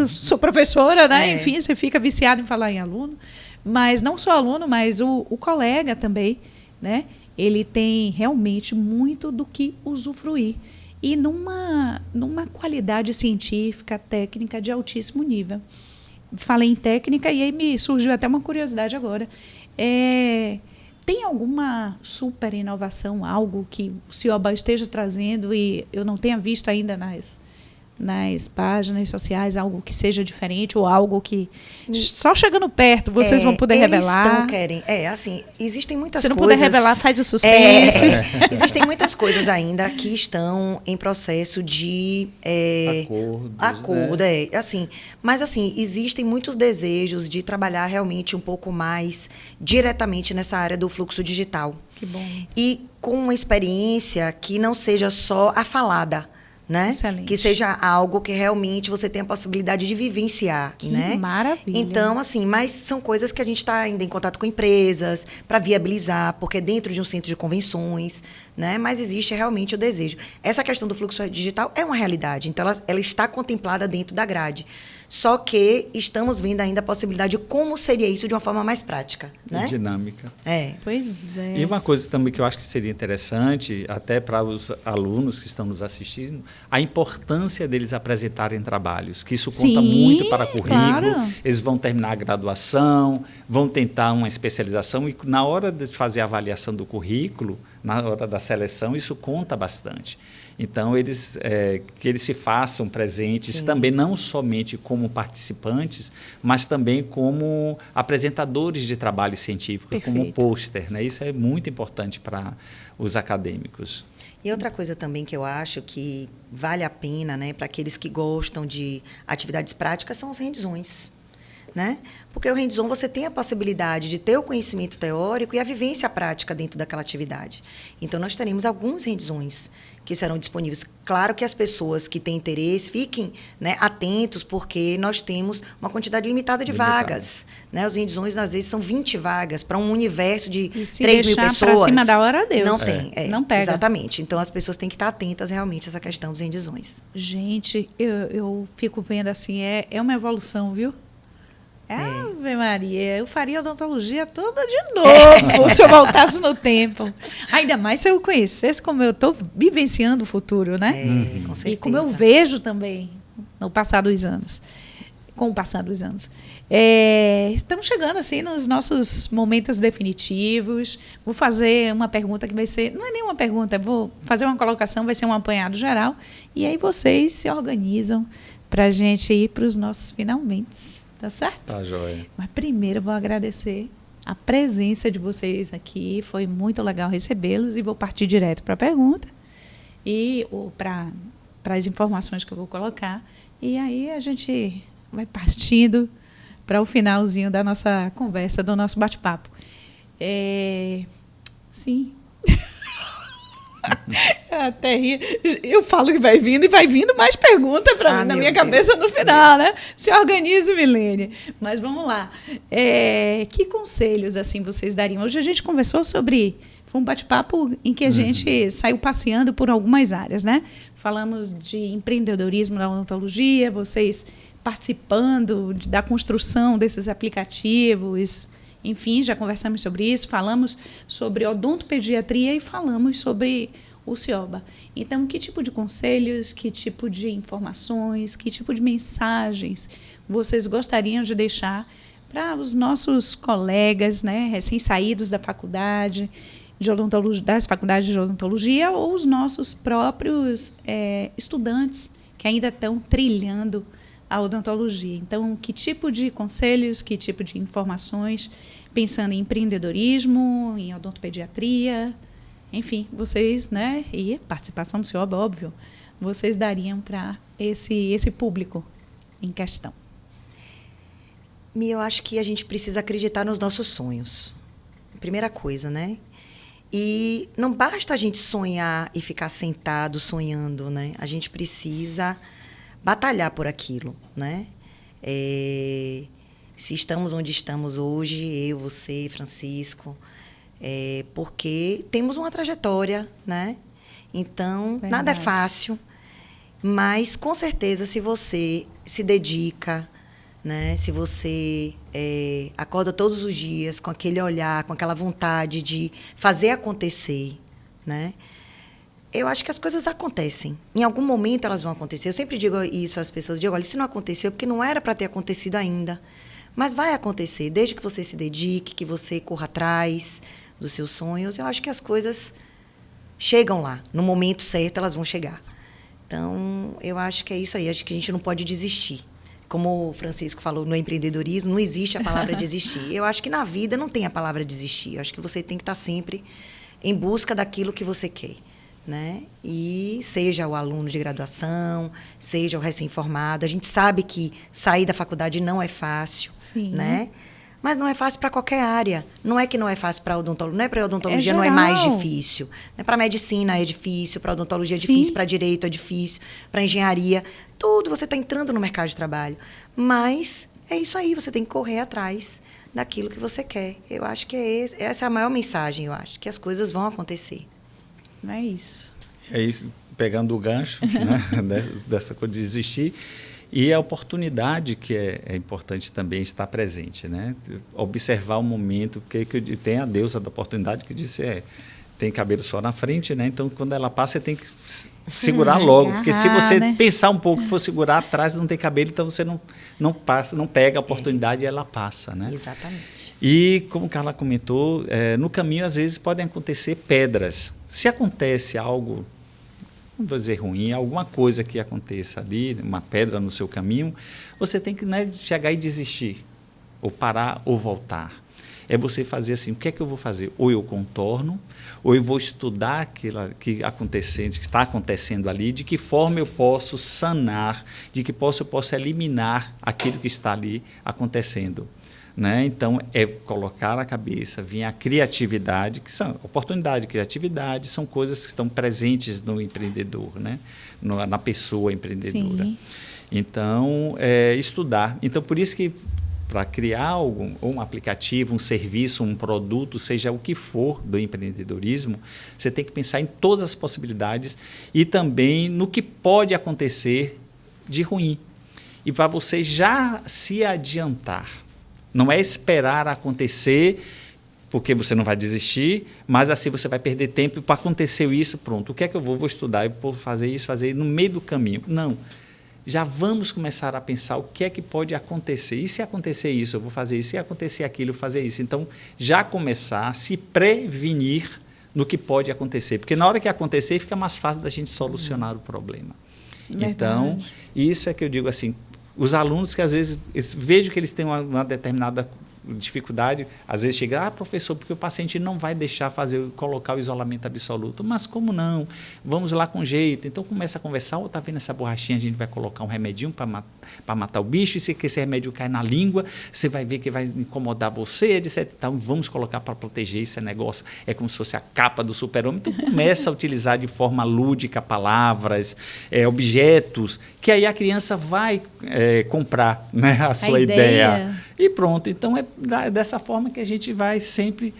Sou professora, né? Enfim, você fica viciado em falar em aluno. Mas não só aluno, mas o colega também, né? Ele tem realmente muito do que usufruir. E numa qualidade científica, técnica de altíssimo nível. falei em técnica e aí me surgiu até uma curiosidade agora. Tem alguma super inovação, algo que o CIOBA esteja trazendo e eu não tenha visto ainda nas páginas sociais, algo que seja diferente ou algo que só chegando perto vocês vão poder revelar? Querem. Assim, existem muitas coisas... Se não coisas... puder revelar, faz o suspense. Existem muitas coisas ainda que estão em processo de... acordo, né? Assim, mas, assim, existem muitos desejos de trabalhar realmente um pouco mais diretamente nessa área do fluxo digital. Que bom. E com uma experiência que não seja só a falada, né? Excelente. Que seja algo que realmente você tenha a possibilidade de vivenciar, que né? Maravilha. Então, assim, mas são coisas que a gente está ainda em contato com empresas para viabilizar, porque é dentro de um centro de convenções, né? Mas existe realmente o desejo. Essa questão do fluxo digital é uma realidade, então ela está contemplada dentro da grade. Só que estamos vendo ainda a possibilidade de como seria isso de uma forma mais prática, né? Dinâmica. Pois é. E uma coisa também que eu acho que seria interessante, até para os alunos que estão nos assistindo, a importância deles apresentarem trabalhos, que isso conta muito para currículo. Claro. Eles vão terminar a graduação, vão tentar uma especialização e na hora de fazer a avaliação do currículo, na hora da seleção, isso conta bastante. Então, que eles se façam presentes também, não somente como participantes, mas também como apresentadores de trabalhos científicos, Perfeito. como pôster, né? Isso é muito importante para os acadêmicos. E outra coisa também que eu acho que vale a pena, né, para aqueles que gostam de atividades práticas, são os hands-ons. Né? Porque o hands-on você tem a possibilidade de ter o conhecimento teórico e a vivência prática dentro daquela atividade. Então, nós teremos alguns hands-ons que serão disponíveis. Claro que as pessoas que têm interesse fiquem, né, atentos, porque nós temos uma quantidade limitada de vagas. Né? Os hands-ons, às vezes, são 20 vagas para um universo de 3 mil pessoas. Para cima da hora, Deus. Não tem. Não pega. Exatamente. Então, as pessoas têm que estar atentas realmente a essa questão dos hands-ons. Gente, eu fico vendo assim, é uma evolução, viu? Ave Maria, eu faria odontologia toda de novo se eu voltasse no tempo. Ainda mais se eu conhecesse como eu estou vivenciando o futuro, né? Com certeza. E como eu vejo também no passar dos anos. Com o passar dos anos. Estamos chegando assim nos nossos momentos definitivos. Vou fazer uma pergunta que vai ser... Não é nenhuma pergunta, vou fazer uma colocação, vai ser um apanhado geral. E aí vocês se organizam para a gente ir para os nossos finalmente. Tá certo? Tá, joia. Mas primeiro eu vou agradecer a presença de vocês aqui. Foi muito legal recebê-los e vou partir direto para a pergunta e para as informações que eu vou colocar. E aí a gente vai partindo para o finalzinho da nossa conversa, do nosso bate-papo. Sim. Até ri. Eu falo que vai vindo e vai vindo mais pergunta para mim na minha cabeça no final, né? Se organize, Milene. Mas vamos lá. Que conselhos assim vocês dariam? Hoje a gente conversou sobre... Foi um bate-papo em que a gente saiu passeando por algumas áreas, né? Falamos de empreendedorismo na odontologia, vocês participando da construção desses aplicativos. Enfim, já conversamos sobre isso, falamos sobre odontopediatria e falamos sobre o CIOBA. Então, que tipo de conselhos, que tipo de informações, que tipo de mensagens vocês gostariam de deixar para os nossos colegas, né, recém-saídos da faculdade de odontologia, das faculdades de odontologia, ou os nossos próprios estudantes que ainda estão trilhando a odontologia. Então, que tipo de conselhos, que tipo de informações, pensando em empreendedorismo, em odontopediatria, enfim, vocês, né, e participação do CIOBA, óbvio, vocês dariam para esse público em questão? Eu acho que a gente precisa acreditar nos nossos sonhos. Primeira coisa, né? E não basta a gente sonhar e ficar sentado sonhando, né? A gente precisa batalhar por aquilo, né? Se estamos onde estamos hoje, eu, você, Francisco, porque temos uma trajetória, né? Então, Verdade. Nada é fácil, mas, com certeza, se você se dedica, né? Se você acorda todos os dias com aquele olhar, com aquela vontade de fazer acontecer, né? Eu acho que as coisas acontecem. Em algum momento elas vão acontecer. Eu sempre digo isso às pessoas, digo, olha, se não aconteceu, porque não era para ter acontecido ainda. Mas vai acontecer, desde que você se dedique, que você corra atrás dos seus sonhos. Eu acho que as coisas chegam lá. No momento certo, elas vão chegar. Então, eu acho que é isso aí. Acho que a gente não pode desistir. Como o Francisco falou, no empreendedorismo não existe a palavra desistir. Eu acho que na vida não tem a palavra desistir. Eu acho que você tem que estar sempre em busca daquilo que você quer, né? E seja o aluno de graduação, seja o recém-formado. A gente sabe que sair da faculdade não é fácil, Sim. né? Mas não é fácil para qualquer área. Não é que não é fácil para odontologia. Não é para odontologia, É não é mais geral. difícil. Para medicina é difícil, para odontologia é Sim. difícil, para direito é difícil, para engenharia. Tudo você está entrando no mercado de trabalho. Mas é isso aí, você tem que correr atrás daquilo que você quer. Eu acho que essa é a maior mensagem, eu acho, que as coisas vão acontecer. Não é isso. É isso, pegando o gancho, né, dessa coisa de desistir. E a oportunidade que é importante também estar presente, né? Observar o momento, porque tem a deusa da oportunidade que disse, tem cabelo só na frente, né? Então, quando ela passa, você tem que segurar logo, porque se você né? pensar um pouco, for segurar atrás, não tem cabelo, então você não passa, não pega a oportunidade e ela passa, né? Exatamente. E, como Carla comentou, no caminho, às vezes, podem acontecer pedras. Se acontece algo, não vou dizer ruim, alguma coisa que aconteça ali, uma pedra no seu caminho, você tem que, né, chegar e desistir, ou parar ou voltar. É você fazer assim, o que é que eu vou fazer? Ou eu contorno, ou eu vou estudar aquilo que está acontecendo ali, de que forma eu posso sanar, de que eu posso eliminar aquilo que está ali acontecendo. Né? Então, é colocar na cabeça, vir a criatividade, que são oportunidade e criatividade, são coisas que estão presentes no empreendedor, né? Na pessoa empreendedora. Sim. Então, estudar. Então, por isso que para criar um aplicativo, um serviço, um produto, seja o que for do empreendedorismo, você tem que pensar em todas as possibilidades e também no que pode acontecer de ruim. E para você já se adiantar. Não é esperar acontecer, porque você não vai desistir, mas assim você vai perder tempo. Para acontecer isso, pronto. O que é que eu vou estudar? Eu vou fazer isso, no meio do caminho. Não. Já vamos começar a pensar o que é que pode acontecer. E se acontecer isso, eu vou fazer isso. Se acontecer aquilo, eu vou fazer isso. Então, já começar a se prevenir no que pode acontecer. Porque na hora que acontecer, fica mais fácil da gente solucionar o problema. Verdade. Então, isso é que eu digo assim, os alunos que às vezes vejo que eles têm uma determinada dificuldade, às vezes chega, professor, porque o paciente não vai deixar colocar o isolamento absoluto. Mas como não? Vamos lá com jeito. Então começa a conversar, está vendo essa borrachinha, a gente vai colocar um remedinho para matar o bicho, e se esse remédio cai na língua, você vai ver que vai incomodar você, etc. Então vamos colocar para proteger esse negócio. É como se fosse a capa do super-homem. Então começa a utilizar de forma lúdica palavras, objetos, que aí a criança vai comprar, né, a sua ideia. E pronto. Então é dessa forma que a gente vai sempre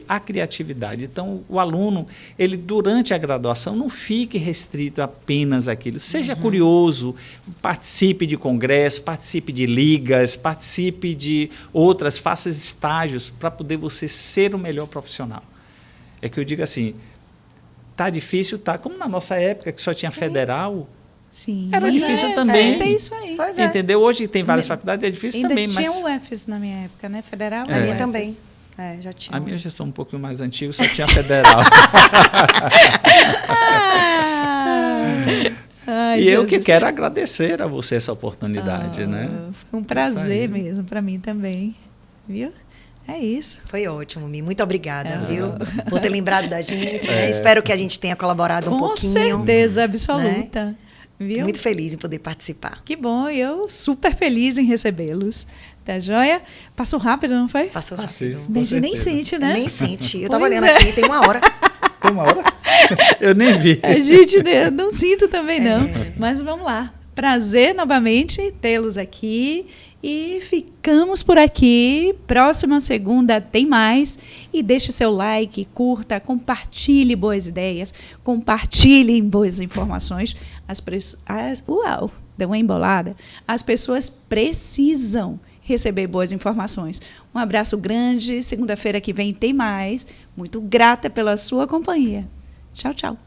a criatividade. Então o aluno, ele durante a graduação não fique restrito apenas àquilo. Seja curioso, participe de congresso, participe de ligas, participe de outras, faça estágios para poder você ser o melhor profissional. É que eu digo assim, tá difícil, tá. Como na nossa época que só tinha federal. Sim. Era difícil também. É isso aí. Pois é. Entendeu? Hoje tem várias faculdades, é difícil Ainda também. tinha Mas o UFES na minha época, né? Federal. A minha UFES. também. Já tinha. a minha já sou um pouquinho mais antigo, só tinha federal. Ai, E eu Jesus. que quero agradecer a você essa oportunidade, né? Foi um prazer mesmo para mim também. Viu? É isso. Foi ótimo, Mi. Muito obrigada, viu? Por ter lembrado da gente. Né? Espero que a gente tenha colaborado um Com pouquinho. certeza absoluta. Viu? Muito feliz em poder participar. Que bom, eu super feliz em recebê-los. Tá joia? Passou rápido, não foi? Passou Passei. rápido. Com A gente nem certeza. sente, né? Nem sente. Eu tava Pois olhando é. aqui, tem 1 hora. Tem uma hora? Eu nem vi. A gente não sinto também, não. Mas vamos lá. Prazer novamente tê-los aqui. E ficamos por aqui. Próxima segunda tem mais. E deixe seu like, curta, compartilhe boas ideias, compartilhem boas informações. Uau, deu uma embolada. As pessoas precisam receber boas informações. Um abraço grande. Segunda-feira que vem tem mais. Muito grata pela sua companhia. Tchau, tchau.